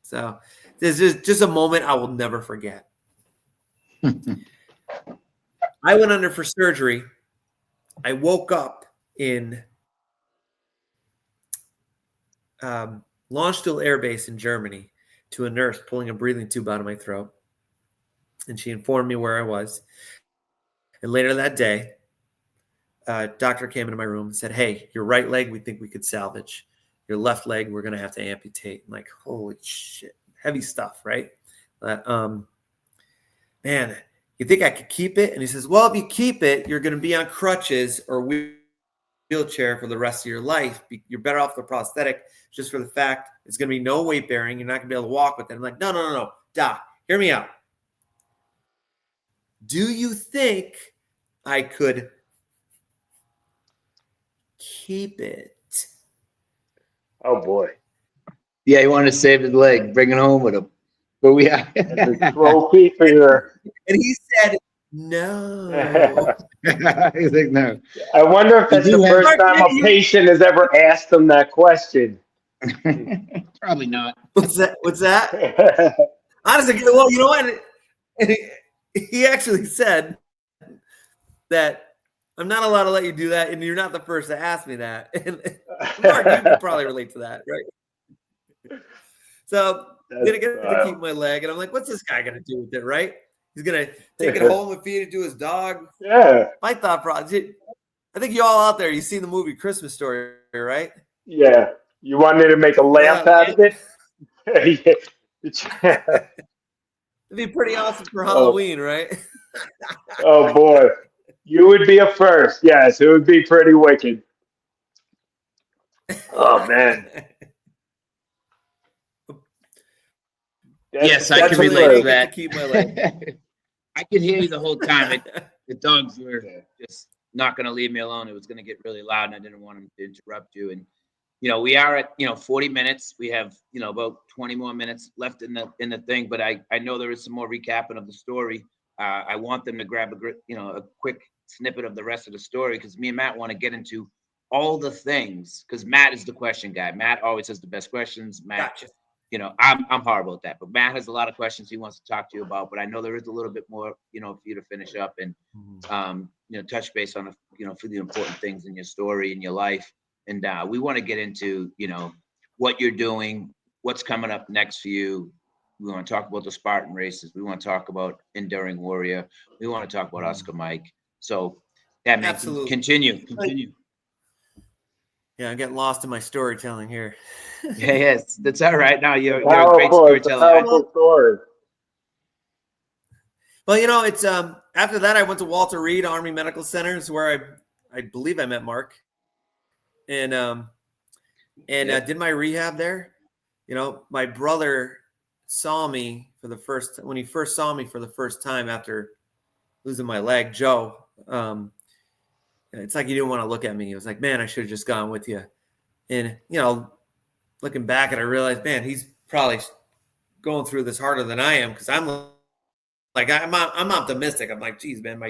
So this is just a moment I will never forget. I went under for surgery. I woke up in Landstuhl Air Base in Germany to a nurse pulling a breathing tube out of my throat. And she informed me where I was. And later that day, a doctor came into my room and said, hey, your right leg, we think we could salvage. Your left leg, we're going to have to amputate. I'm like, holy shit, heavy stuff, right? Man, you think I could keep it? And he says, well, if you keep it, you're going to be on crutches or wheelchair for the rest of your life. You're better off the prosthetic just for the fact it's going to be no weight bearing. You're not going to be able to walk with it. I'm like, no. Doc, hear me out. Do you think I could keep it? Oh boy. Yeah, he wanted to save his leg, bring it home with him. But we As a trophy for your. And he said, no. He's like, no. I wonder if that's Did the you first have- time a patient has ever asked him that question. Probably not. What's that? Honestly, well, you know what? And he actually said that I'm not allowed to let you do that, and you're not the first to ask me that. And Mark, you could probably relate to that, right? So I'm gonna get to keep my leg, and I'm like, what's this guy gonna do with it, right? He's gonna take it home and feed it to his dog. Yeah. My thought process. I think you all out there, you've seen the movie Christmas Story, right? Yeah. You wanted to make a lamp out of it? It'd be pretty awesome for Halloween, right? Oh boy. You would be a first. Yes, it would be pretty wicked. Oh man. Yes, I That's can a relate to first. that. Keep my leg. I could hear you the whole time. The dogs were just not going to leave me alone. It was going to get really loud, and I didn't want them to interrupt you. And we are at 40 minutes. We have about 20 more minutes left in the thing. But I know there is some more recapping of the story. I want them to grab a quick snippet of the rest of the story, because me and Matt want to get into all the things, because Matt is the question guy. Matt always has the best questions. Matt, Gotcha. I'm horrible at that, but Matt has a lot of questions he wants to talk to you about. But I know there is a little bit more, for you to finish up and touch base on for the important things in your story and your life. And we want to get into what you're doing, what's coming up next for you, We want to talk about the Spartan races. We want to talk about Enduring Warrior. We want to talk about Oscar Mike. So, yeah, man, Absolutely. continue. Yeah, I'm getting lost in my storytelling here. Yeah, yes, that's all right. Now you're a great Powerful, it's a storyteller. powerful story. Well, it's after that I went to Walter Reed Army Medical Center, is where I believe I met Mark, and did my rehab there. My brother saw me when he first saw me for the first time after losing my leg, Joe. It's like he didn't want to look at me. He was like, man, I should have just gone with you. And, looking back, and I realized, man, he's probably going through this harder than I am, because I'm optimistic. I'm like, geez, man,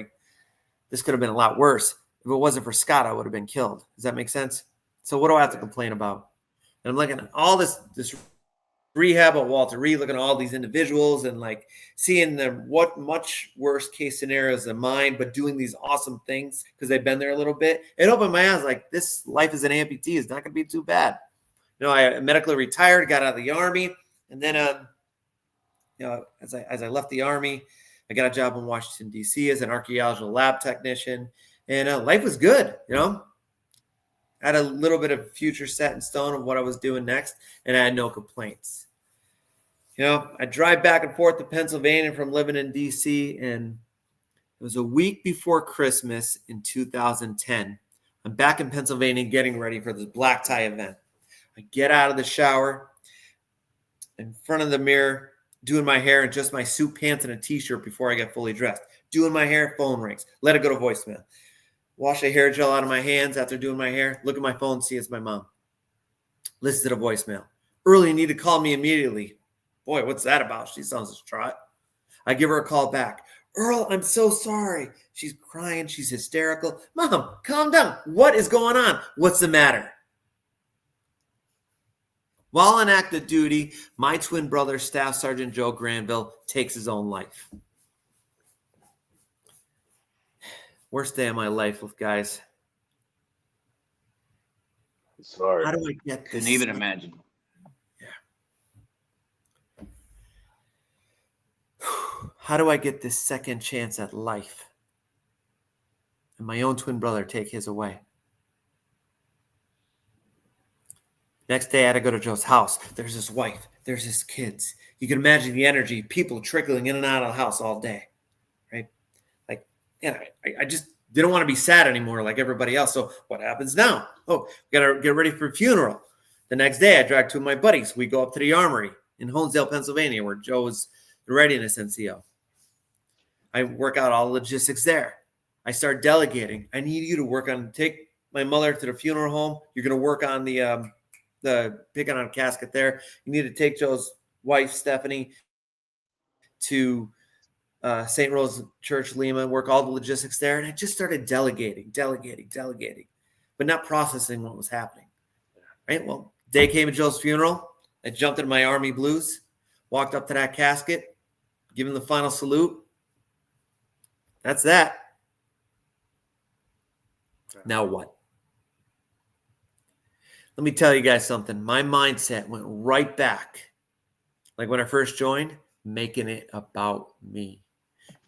this could have been a lot worse. If it wasn't for Scott, I would have been killed. Does that make sense? So what do I have to complain about? And I'm looking at all this rehab at Walter Reed, looking at all these individuals and like seeing them what much worse case scenarios than mine, but doing these awesome things because they've been there a little bit. It opened my eyes, like, this life as an amputee is not going to be too bad. I medically retired, got out of the Army, and then as I left the Army, I got a job in Washington, D.C. as an archaeological lab technician, and life was good. I had a little bit of future set in stone of what I was doing next, and I had no complaints. I drive back and forth to Pennsylvania from living in D.C., and it was a week before Christmas in 2010. I'm back in Pennsylvania getting ready for this black tie event. I get out of the shower in front of the mirror, doing my hair in just my suit pants and a T-shirt before I get fully dressed. Doing my hair, phone rings. Let it go to voicemail. Wash the hair gel out of my hands after doing my hair. Look at my phone, see it's my mom. Listen to the voicemail. Earl, you need to call me immediately. Boy, what's that about? She sounds distraught. I give her a call back. Earl, I'm so sorry. She's crying. She's hysterical. Mom, calm down. What is going on? What's the matter? While on active duty, my twin brother, Staff Sergeant Joe Granville, takes his own life. Worst day of my life, guys. Sorry. How do I get this? Couldn't even imagine. Yeah. How do I get this second chance at life? And my own twin brother take his away. Next day, I had to go to Joe's house. There's his wife. There's his kids. You can imagine the energy, people trickling in and out of the house all day, right? Like, I just didn't want to be sad anymore like everybody else. So what happens now? Oh, we got to get ready for a funeral. The next day, I dragged two of my buddies. We go up to the armory in Honesdale, Pennsylvania, where Joe was the readiness NCO. I work out all the logistics there. I start delegating. I need you to take my mother to the funeral home. You're going to work on the picking on a casket there. You need to take Joe's wife, Stephanie, to St. Rose Church, Lima, work all the logistics there. And I just started delegating, but not processing what was happening. Right? Well, day came at Joe's funeral. I jumped into my Army blues, walked up to that casket, given the final salute. That's that. Now what? Let me tell you guys something. My mindset went right back, like when I first joined, making it about me,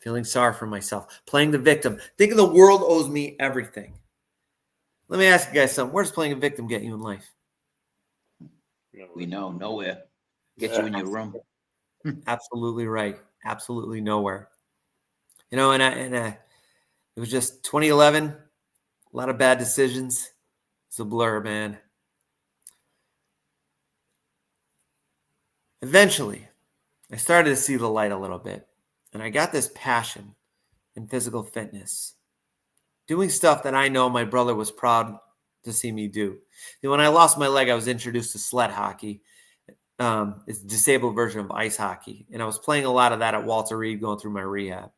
feeling sorry for myself, playing the victim, thinking the world owes me everything. Let me ask you guys something. Where does playing a victim get you in life? We know nowhere. Get you in your room. Absolutely right. Absolutely nowhere. And it was just 2011. A lot of bad decisions. It's a blur, man. Eventually, I started to see the light a little bit, and I got this passion in physical fitness, doing stuff that I know my brother was proud to see me do. When I lost my leg, I was introduced to sled hockey. It's a disabled version of ice hockey, and I was playing a lot of that at Walter Reed going through my rehab.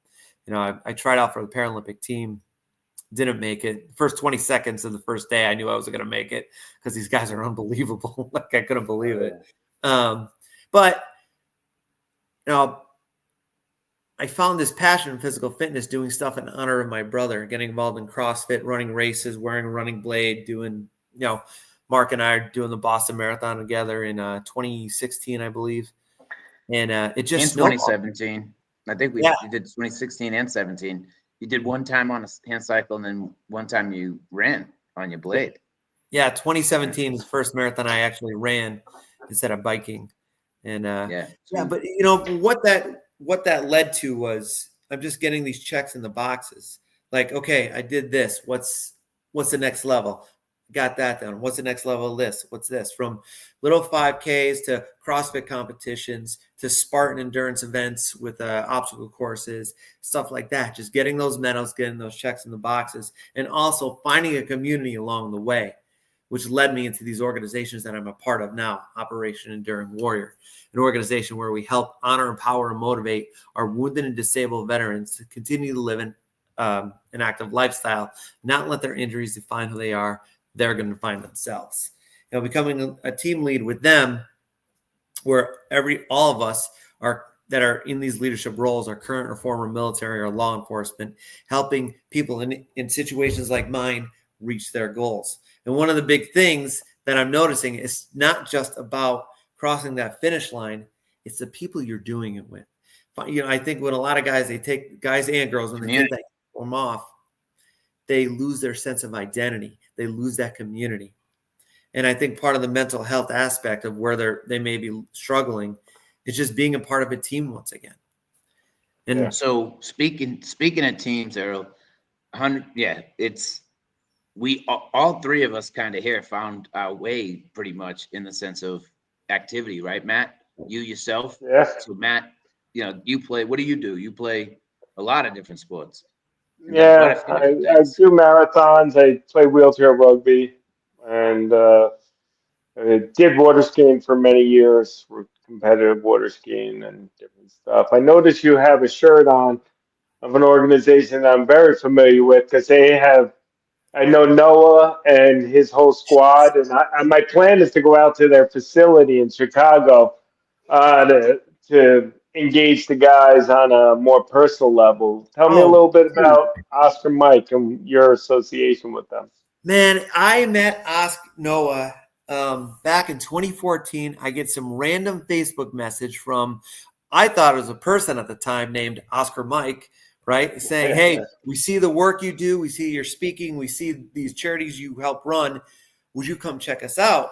I tried out for the Paralympic team, didn't make it. The first 20 seconds of the first day, I knew I was going to make it because these guys are unbelievable. Like, I couldn't believe it. But I found this passion in physical fitness, doing stuff in honor of my brother, getting involved in CrossFit, running races, wearing a running blade, doing, Mark and I are doing the Boston Marathon together in 2016, I believe. And it In just snowballed. 2017, I think we did 2016 and 17. You did one time on a hand cycle, and then one time you ran on your blade. Yeah, 2017 is the first marathon I actually ran instead of biking. And but what that led to was I'm just getting these checks in the boxes. Like, okay, I did this. What's the next level? Got that done. What's the next level of this? What's this? From little 5Ks to CrossFit competitions to Spartan endurance events with obstacle courses, stuff like that. Just getting those medals, getting those checks in the boxes, and also finding a community along the way, which led me into these organizations that I'm a part of now, Operation Enduring Warrior, an organization where we help honor, empower, and motivate our wounded and disabled veterans to continue to live in an active lifestyle, not let their injuries define who they are. They're going to find themselves. Becoming a team lead with them, where all of us that are in these leadership roles are current or former military or law enforcement, helping people in situations like mine reach their goals. And one of the big things that I'm noticing is not just about crossing that finish line, it's the people you're doing it with. I think when a lot of guys, guys and girls, when they take that form off, they lose their sense of identity. They lose that community. And I think part of the mental health aspect of where they may be struggling is just being a part of a team once again. And so speaking of teams, Earl, we all three of us kind of here found our way pretty much in the sense of activity, right, Matt? You yourself. Yeah. So Matt, you play. What do? You play a lot of different sports. Yeah, I do marathons. I play wheelchair rugby, and I did water skiing for many years, competitive water skiing and different stuff. I noticed you have a shirt on of an organization that I'm very familiar with because I know Noah and his whole squad, and my plan is to go out to their facility in Chicago to engage the guys on a more personal level. Tell me a little bit about Oscar Mike and your association with them. Man, I met Noah back in 2014. I get some random Facebook message from, I thought it was a person at the time named Oscar Mike, right? Saying, hey, we see the work you do. We see your speaking. We see these charities you help run. Would you come check us out?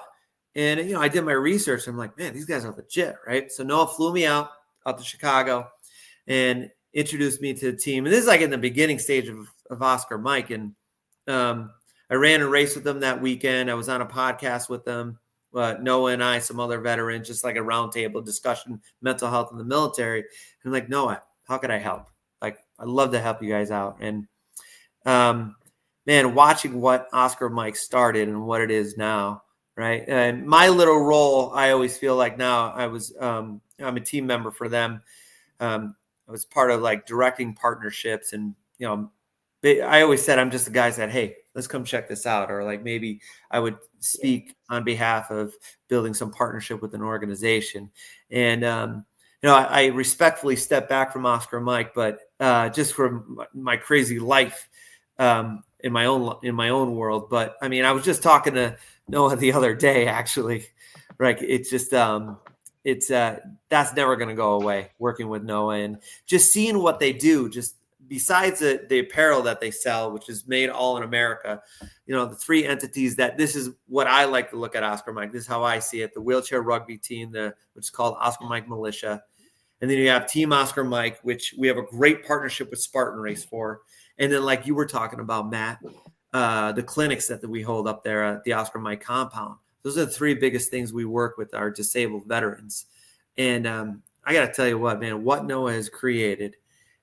And, I did my research. I'm like, man, these guys are legit, right? So Noah flew me out to Chicago and introduced me to the team. And this is like in the beginning stage of Oscar Mike. And I ran a race with them that weekend. I was on a podcast with them, Noah and I, some other veterans, just like a roundtable discussion, mental health in the military. And I'm like, Noah, how could I help? Like, I'd love to help you guys out. And man, watching what Oscar Mike started and what it is now, right? And my little role, I always feel like now I'm a team member for them. I was part of like directing partnerships, and I always said I'm just the guy that, hey, let's come check this out, or like maybe I would speak on behalf of building some partnership with an organization. And I respectfully step back from Oscar Mike, but just from my crazy life in my own world. But I mean, I was just talking to Noah the other day, actually. Right? It's just that's never going to go away. Working with Noah and just seeing what they do, just besides the apparel that they sell, which is made all in America, the three entities that this is what I like to look at Oscar Mike. This is how I see it. The wheelchair rugby team, which is called Oscar Mike Militia. And then you have Team Oscar Mike, which we have a great partnership with Spartan Race for. And then like you were talking about, Matt, the clinics that we hold up there at the Oscar Mike compound. Those are the three biggest things we work with our disabled veterans. And I got to tell you what, man, what Noah has created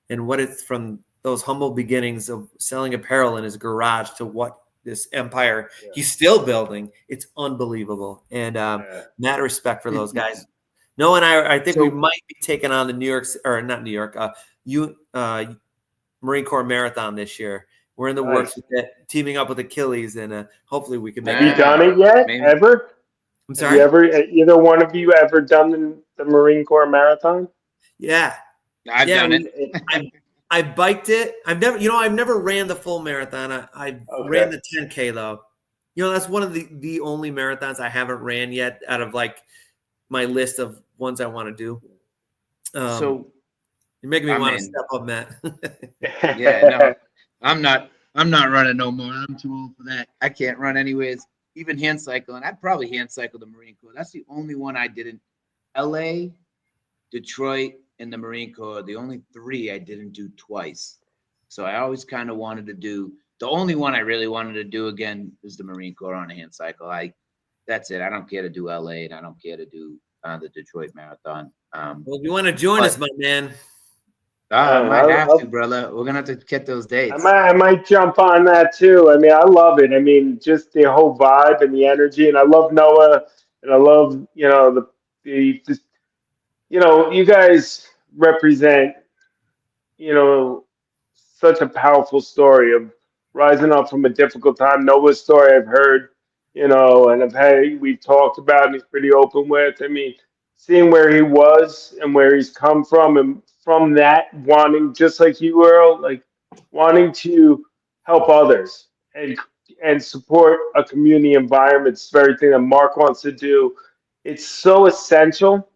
and what it's from those humble beginnings of selling apparel in his garage to what this empire he's still building. It's unbelievable. And mad respect for those guys. Noah and I think we might be taking on the Marine Corps Marathon this year. We're in the works with it, teaming up with Achilles, and hopefully we can make it. Have you done it yet? Maybe. Ever? I'm sorry? Have you either one of you ever done the Marine Corps Marathon? Yeah. I've done it. I biked it. I've never ran the full marathon. I ran the 10K though. That's one of the only marathons I haven't ran yet out of like my list of ones I want to do. So You're making me I'm want to in. step up, Matt. Yeah, no, I'm not. I'm not running no more. I'm too old for that. I can't run anyways. Even hand cycling. I'd probably hand cycle the Marine Corps. That's the only one I didn't. L.A., Detroit, and the Marine Corps. The only three I didn't do twice. So I always kind of wanted to do. The only one I really wanted to do again is the Marine Corps on a hand cycle. That's it. I don't care to do LA, and I don't care to do the Detroit Marathon. Well, if you want to join us, my man. I might have to, brother. We're gonna have to get those dates. I might jump on that too. I mean, I love it. I mean, just the whole vibe and the energy, and I love Noah, and I love the you guys represent such a powerful story of rising up from a difficult time. Noah's story I've heard, and we've talked about, and he's pretty open with. I mean, seeing where he was and where he's come from, and from that wanting, just like you, Earl, like wanting to help others and support a community environment. It's the very thing that Mark wants to do. It's so essential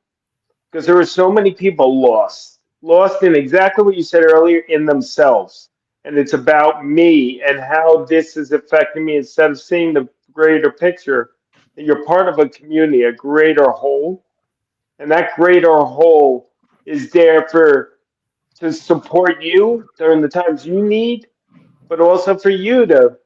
because there were so many people lost in exactly what you said earlier, in themselves. And it's about me and how this is affecting me, instead of seeing the greater picture, that you're part of a community, a greater whole. And that greater whole is there to support you during the times you need, but also for you to,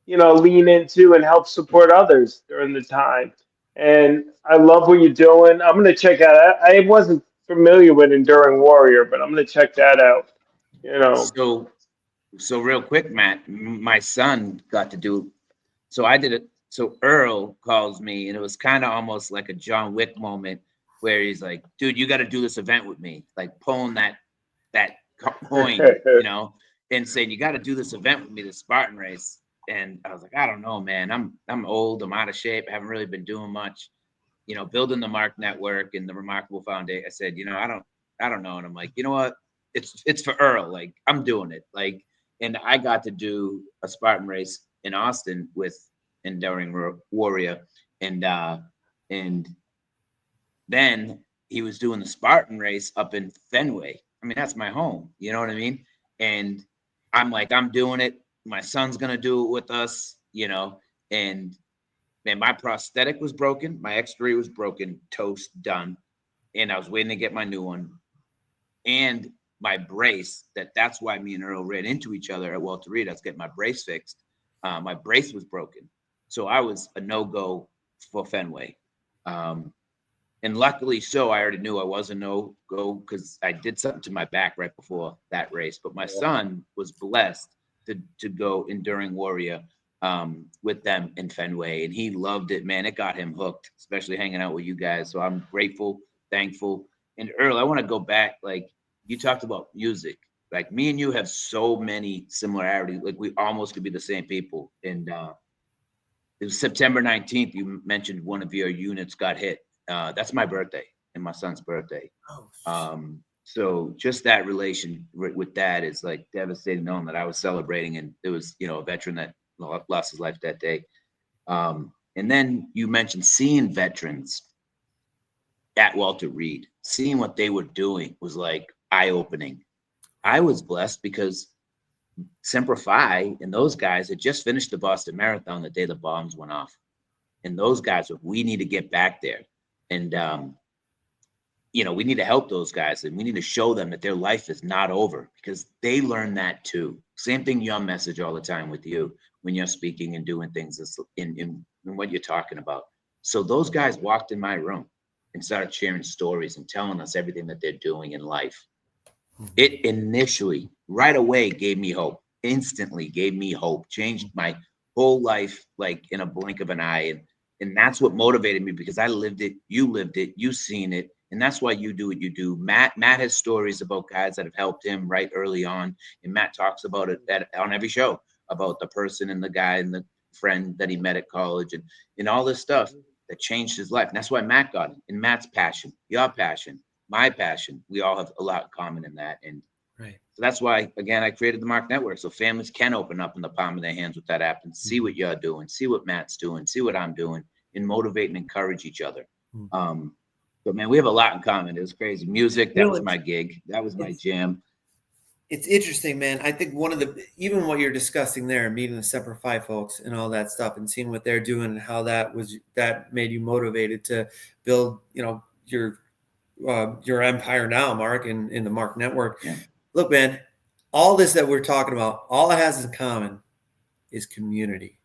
lean into and help support others during the time. And I love what you're doing. I'm going to check out. I wasn't familiar with Enduring Warrior, but I'm going to check that out. So real quick, Matt, my son got to do. So I did it. So Earl calls me, and it was kind of almost like a John Wick moment where he's like, "Dude, you got to do this event with me," like pulling that coin, and saying, "You got to do this event with me, the Spartan race." And I was like, "I don't know, man. I'm old. I'm out of shape. I haven't really been doing much, building the Mark Network and the Remarkable Foundation." I said, I don't know. And I'm like, you know what? It's for Earl. Like, I'm doing it. Like, and I got to do a Spartan race in Austin with Enduring Warrior, and then he was doing the Spartan race up in Fenway. I mean, that's my home. You know what I mean? And I'm like, I'm doing it. My son's gonna do it with us, and man, my prosthetic was broken, my X3 was broken, toast, done. And I was waiting to get my new one. And my brace, that's why me and Earl ran into each other at Walter Reed. I was getting my brace fixed. My brace was broken. So I was a no-go for Fenway. And luckily so, I already knew I was a no-go because I did something to my back right before that race. But my son was blessed to go Enduring Warrior with them in Fenway, and he loved it, man. It got him hooked, especially hanging out with you guys. So I'm grateful, thankful. And Earl, I want to go back. Like, you talked about music. Like, me and you have so many similarities. Like, we almost could be the same people. And it was September 19th. You mentioned one of your units got hit. That's my birthday and my son's birthday. So just that relation with that is like devastating, knowing that I was celebrating and there was, a veteran that lost his life that day. And then you mentioned seeing veterans at Walter Reed, seeing what they were doing was like eye-opening. I was blessed because Semper Fi and those guys had just finished the Boston Marathon the day the bombs went off. And those guys were, we need to get back there. And, we need to help those guys, and we need to show them that their life is not over, because they learn that too. Same thing, your message all the time with you when you're speaking and doing things in what you're talking about. So those guys walked in my room and started sharing stories and telling us everything that they're doing in life. It initially, right away, gave me hope, instantly gave me hope, changed my whole life like in a blink of an eye. And that's what motivated me, because I lived it, you've seen it. And that's why you do what you do. Matt has stories about guys that have helped him right early on. And Matt talks about it on every show, about the person and the guy and the friend that he met at college and all this stuff that changed his life. And that's why Matt got it. And Matt's passion, your passion, my passion, we all have a lot in common in that. And right. So that's why, again, I created the Mark Network, so families can open up in the palm of their hands with that app and see what you're doing, see what Matt's doing, see what I'm doing, and motivate and encourage each other. But man, we have a lot in common. It was crazy. Music, that was my gig. That was my jam. It's interesting, man. I think one of the, even what you're discussing there, meeting the Semper Fi folks and all that stuff and seeing what they're doing and how that made you motivated to build, your empire now, Mark, in the Mark Network. Yeah. Look, man, all this that we're talking about, all it has in common is community.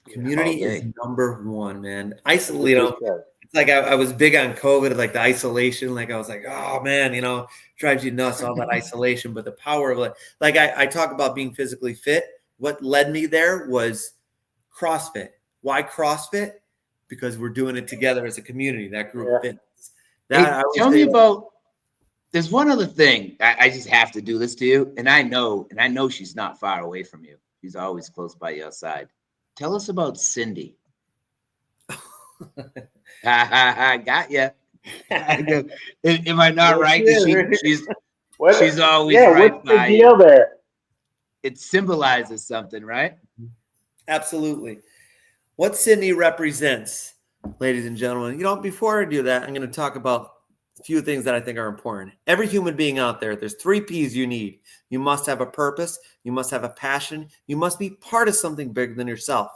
Community is number one, man. Isolate, it's like I was big on COVID, like the isolation. Like I was like, oh man, drives you nuts, all that isolation. But the power of like I talk about being physically fit. What led me there was CrossFit. Why CrossFit? Because we're doing it together as a community, that group fitness. Tell me about, there's one other thing. I just have to do this to you. And I know she's not far away from you. She's always close by your side. Tell us about Cindy. I got you. Am I not right? She's always right what's by the deal you. There? It symbolizes something, right? Absolutely. What Cindy represents, ladies and gentlemen, before I do that, I'm going to talk about a few things that I think are important. Every human being out there, there's 3 P's you need. You must have a purpose. You must have a passion. You must be part of something bigger than yourself.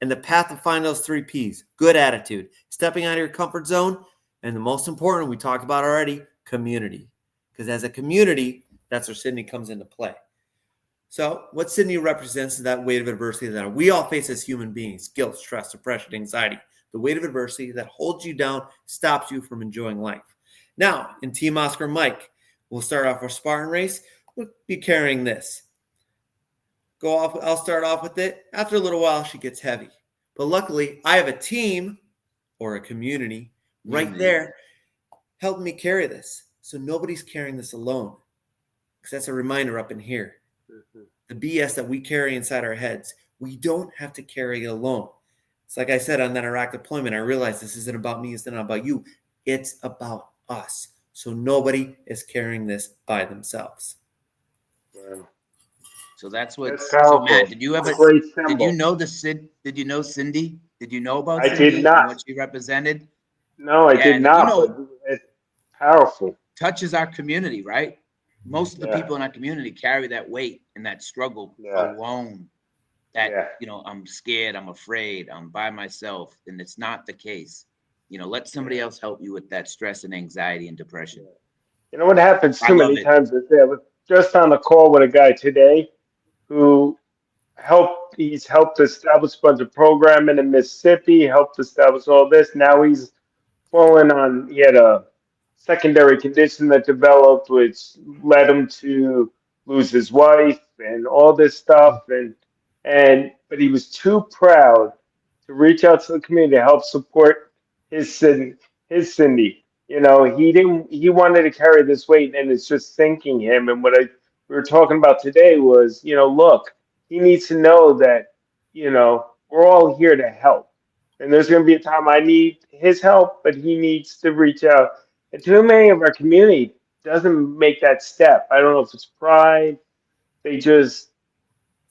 And the path to find those 3 P's, good attitude, stepping out of your comfort zone, and the most important, we talked about already, community. Because as a community, that's where Cindy comes into play. So what Cindy represents is that weight of adversity that we all face as human beings: guilt, stress, depression, anxiety, the weight of adversity that holds you down, stops you from enjoying life. Now, in Team Oscar Mike, we'll start off our Spartan race. We'll be carrying this. I'll start off with it. After a little while, she gets heavy. But luckily, I have a team or a community right there helping me carry this. So nobody's carrying this alone. Because that's a reminder up in here. The BS that we carry inside our heads, we don't have to carry it alone. It's like I said on that Iraq deployment, I realized this isn't about me, it's not about you. It's about us. So nobody is carrying this by themselves. Wow. So that's what. That's So Matt, did you know Did you know Cindy? Did you know about I Cindy did not. and what she represented? No, I did not. But it's powerful. Touches our community, right? Most of the people in our community carry that weight and that struggle alone. That I'm scared, I'm afraid, I'm by myself, and it's not the case. Let somebody else help you with that stress and anxiety and depression. You know what happens too many times is I was just on a call with a guy today who he's helped establish a bunch of programming in Mississippi, helped establish all this. Now he had a secondary condition that developed, which led him to lose his wife and all this stuff. But he was too proud to reach out to the community to help support his Cindy. He wanted to carry this weight and it's just sinking him. And we were talking about today was, look, he needs to know that, we're all here to help. And there's going to be a time I need his help, but he needs to reach out. And too many of our community doesn't make that step. I don't know if it's pride. They just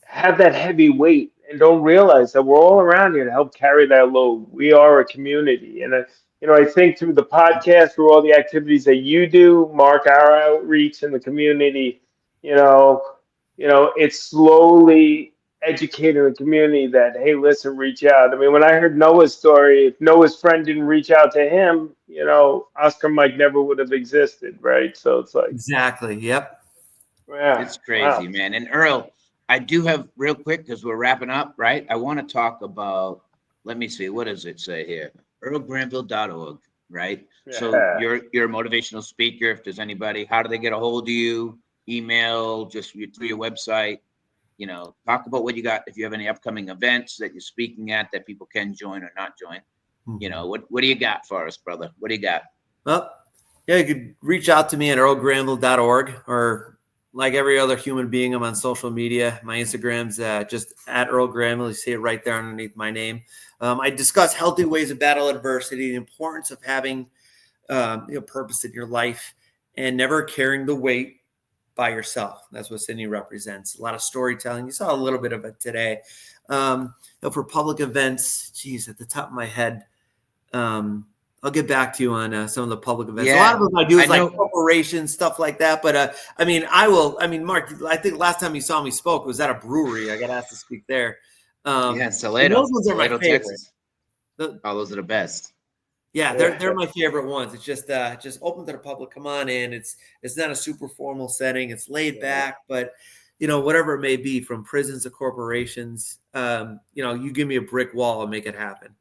have that heavy weight and don't realize that we're all around here to help carry that load. We are a community. And I think through the podcast, through all the activities that you do, Mark, our outreach in the community, it's slowly educating the community that, hey, listen, reach out. I mean, when I heard Noah's story, if Noah's friend didn't reach out to him, Oscar Mike never would have existed, right? So it's like. Exactly. Yep. Yeah. It's crazy, man. And Earl, I do have real quick, because we're wrapping up, right? I want to talk about, let me see, what does it say here? EarlGranville.org, right? Yeah. So you're a motivational speaker. If there's anybody, how do they get a hold of you? Email, just through your website? Talk about what you got. If you have any upcoming events that you're speaking at that people can join or not join, what do you got for us, brother? What do you got? Well, you could reach out to me at earlgranville.org, or like every other human being, I'm on social media. My Instagram's just at Earl Granville. You see it right there underneath my name. I discuss healthy ways to battle adversity, the importance of having purpose in your life, and never carrying the weight by yourself. That's what Cindy represents. A lot of storytelling. You saw a little bit of it today. For public events, geez, at the top of my head, I'll get back to you on some of the public events. Yeah, a lot of them I do is I like know. corporations, stuff like that. But I mean, Mark, I think last time you saw me spoke was at a brewery. I got asked to speak there. Yeah, And Salado, those ones are my Salado, favorite. Texas. Oh, those are the best. Yeah, they're my favorite ones. It's just open to the public. Come on in. It's not a super formal setting. It's laid back, but whatever it may be, from prisons to corporations, you give me a brick wall and make it happen.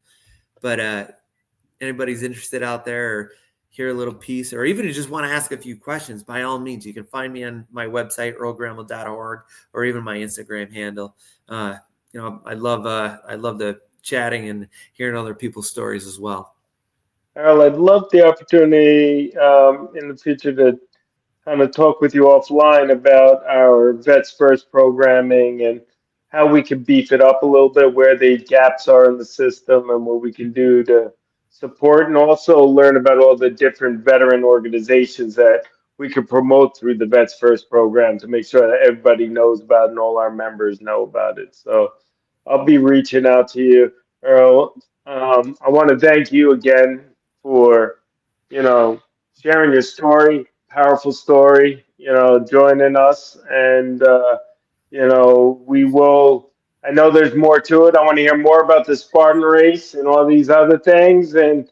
But anybody's interested out there or hear a little piece, or even just want to ask a few questions, by all means, you can find me on my website, earlgranville.org, or even my Instagram handle. I love the chatting and hearing other people's stories as well. Earl, I'd love the opportunity in the future to kind of talk with you offline about our Vets First programming and how we can beef it up a little bit, where the gaps are in the system and what we can do to support, and also learn about all the different veteran organizations that we could promote through the Vets First program to make sure that everybody knows about it and all our members know about it. So I'll be reaching out to you, Earl. I want to thank you again for, sharing your story, powerful story, joining us. And, we will, I know there's more to it. I want to hear more about the Spartan race and all these other things. And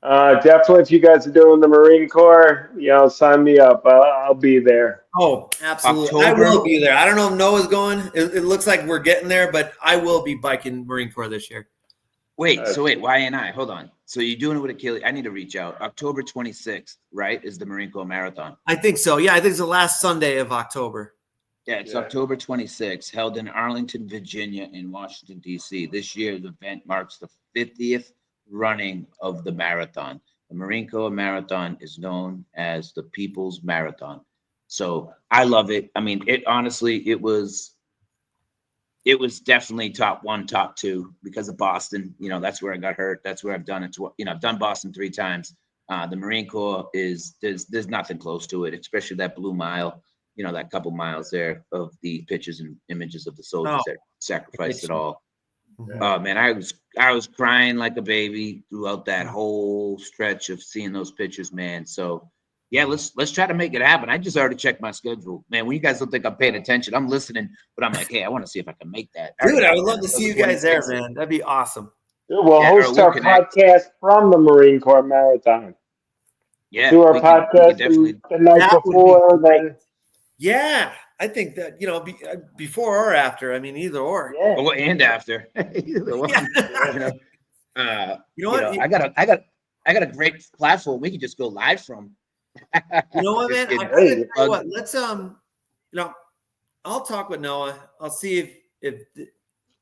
definitely, if you guys are doing the Marine Corps, sign me up. I'll be there. Oh, absolutely. I will be there. I don't know if Noah's going. It looks like we're getting there, but I will be biking Marine Corps this year. Wait, why and I? Hold on. So you're doing it with Achilles. I need to reach out. October 26th, right, is the Marine Corps Marathon. I think so. Yeah, I think it's the last Sunday of October. Yeah, it's October 26th, held in Arlington, Virginia, in Washington, D.C. This year, the event marks the 50th running of the marathon. The Marine Corps Marathon is known as the People's Marathon. So I love it. I mean, it was definitely top one, top two because of Boston. That's where I got hurt. That's where I've done it. I've done Boston 3 times. The Marine Corps there's nothing close to it, especially that Blue Mile. That couple miles there of the pictures and images of the soldiers that sacrificed it all. Oh man, I was crying like a baby throughout that whole stretch of seeing those pictures, man. So yeah, let's try to make it happen. I just already checked my schedule, man. When you guys don't think I'm paying attention, I'm listening, but I'm like, hey, I want to see if I can make that. Dude, I would love to see you guys there, man. That'd be awesome. We'll host our podcast from the Marine Corps Marathon. Yeah, do our podcast the night before, then. Yeah, I think that before or after. I mean, either or. Yeah. Or and after. Either one. Yeah. What? I got a great platform. We can just go live from. You know what, man? I tell you what, let's I'll talk with Noah. I'll see if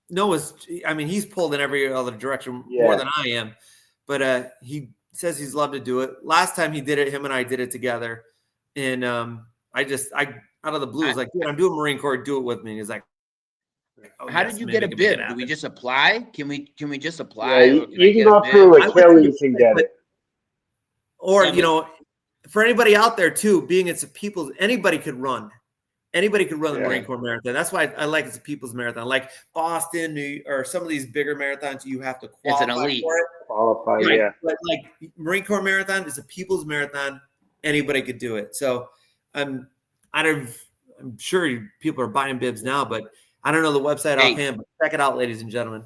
Noah's. I mean, he's pulled in every other direction more than I am, but he says he's loved to do it. Last time he did it, him and I did it together, and I out of the blue was like, dude, I'm doing Marine Corps, do it with me. And he's like, how did you get a bib? Do we just apply? Can we just apply? Yeah, you can go through Achilles and get it. Or for anybody out there too, being it's a people's, anybody could run. Anybody could run the Marine Corps Marathon. That's why I like it's a people's marathon. Like Boston, or some of these bigger marathons, you have to qualify. It's an elite. For it. Qualify, right? Yeah. But like Marine Corps Marathon is a people's marathon. Anybody could do it. So I'm sure people are buying bibs now, but I don't know the website offhand. But check it out, ladies and gentlemen.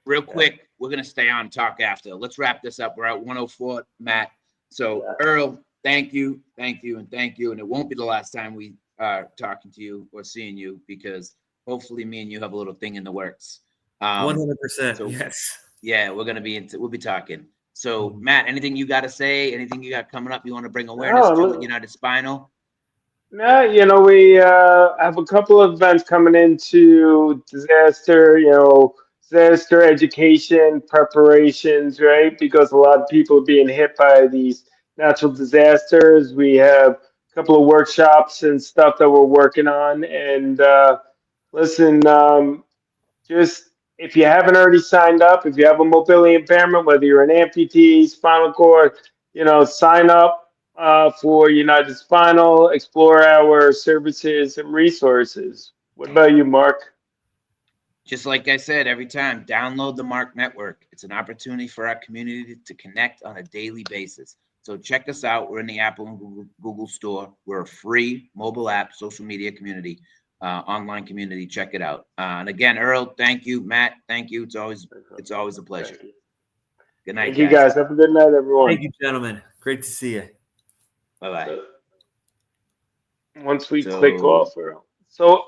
Real quick, we're gonna stay on talk after. Let's wrap this up. We're at 104, Matt. So Earl, thank you, and it won't be the last time we are talking to you or seeing you, because hopefully me and you have a little thing in the works. 100%. Yes. Yeah, we'll be talking. So Matt, anything you got to say? Anything you got coming up you want to bring awareness to United Spinal? No, we have a couple of events coming into disaster education preparations, right? Because a lot of people are being hit by these natural disasters. We have a couple of workshops and stuff that we're working on. And listen, just if you haven't already signed up, if you have a mobility impairment, whether you're an amputee, spinal cord, sign up for United Spinal, explore our services and resources. What about you, Mark? just like I said, every time, download the Marc Network. It's an opportunity for our community to connect on a daily basis. So check us out. We're in the Apple and Google Store. We're a free mobile app, social media community, online community. Check it out. And again, Earl, thank you. Matt, thank you. It's always a pleasure. Good night, Thank you guys. Have a good night, everyone. Thank you, gentlemen. Great to see you. Bye-bye. Once we click off, Earl. So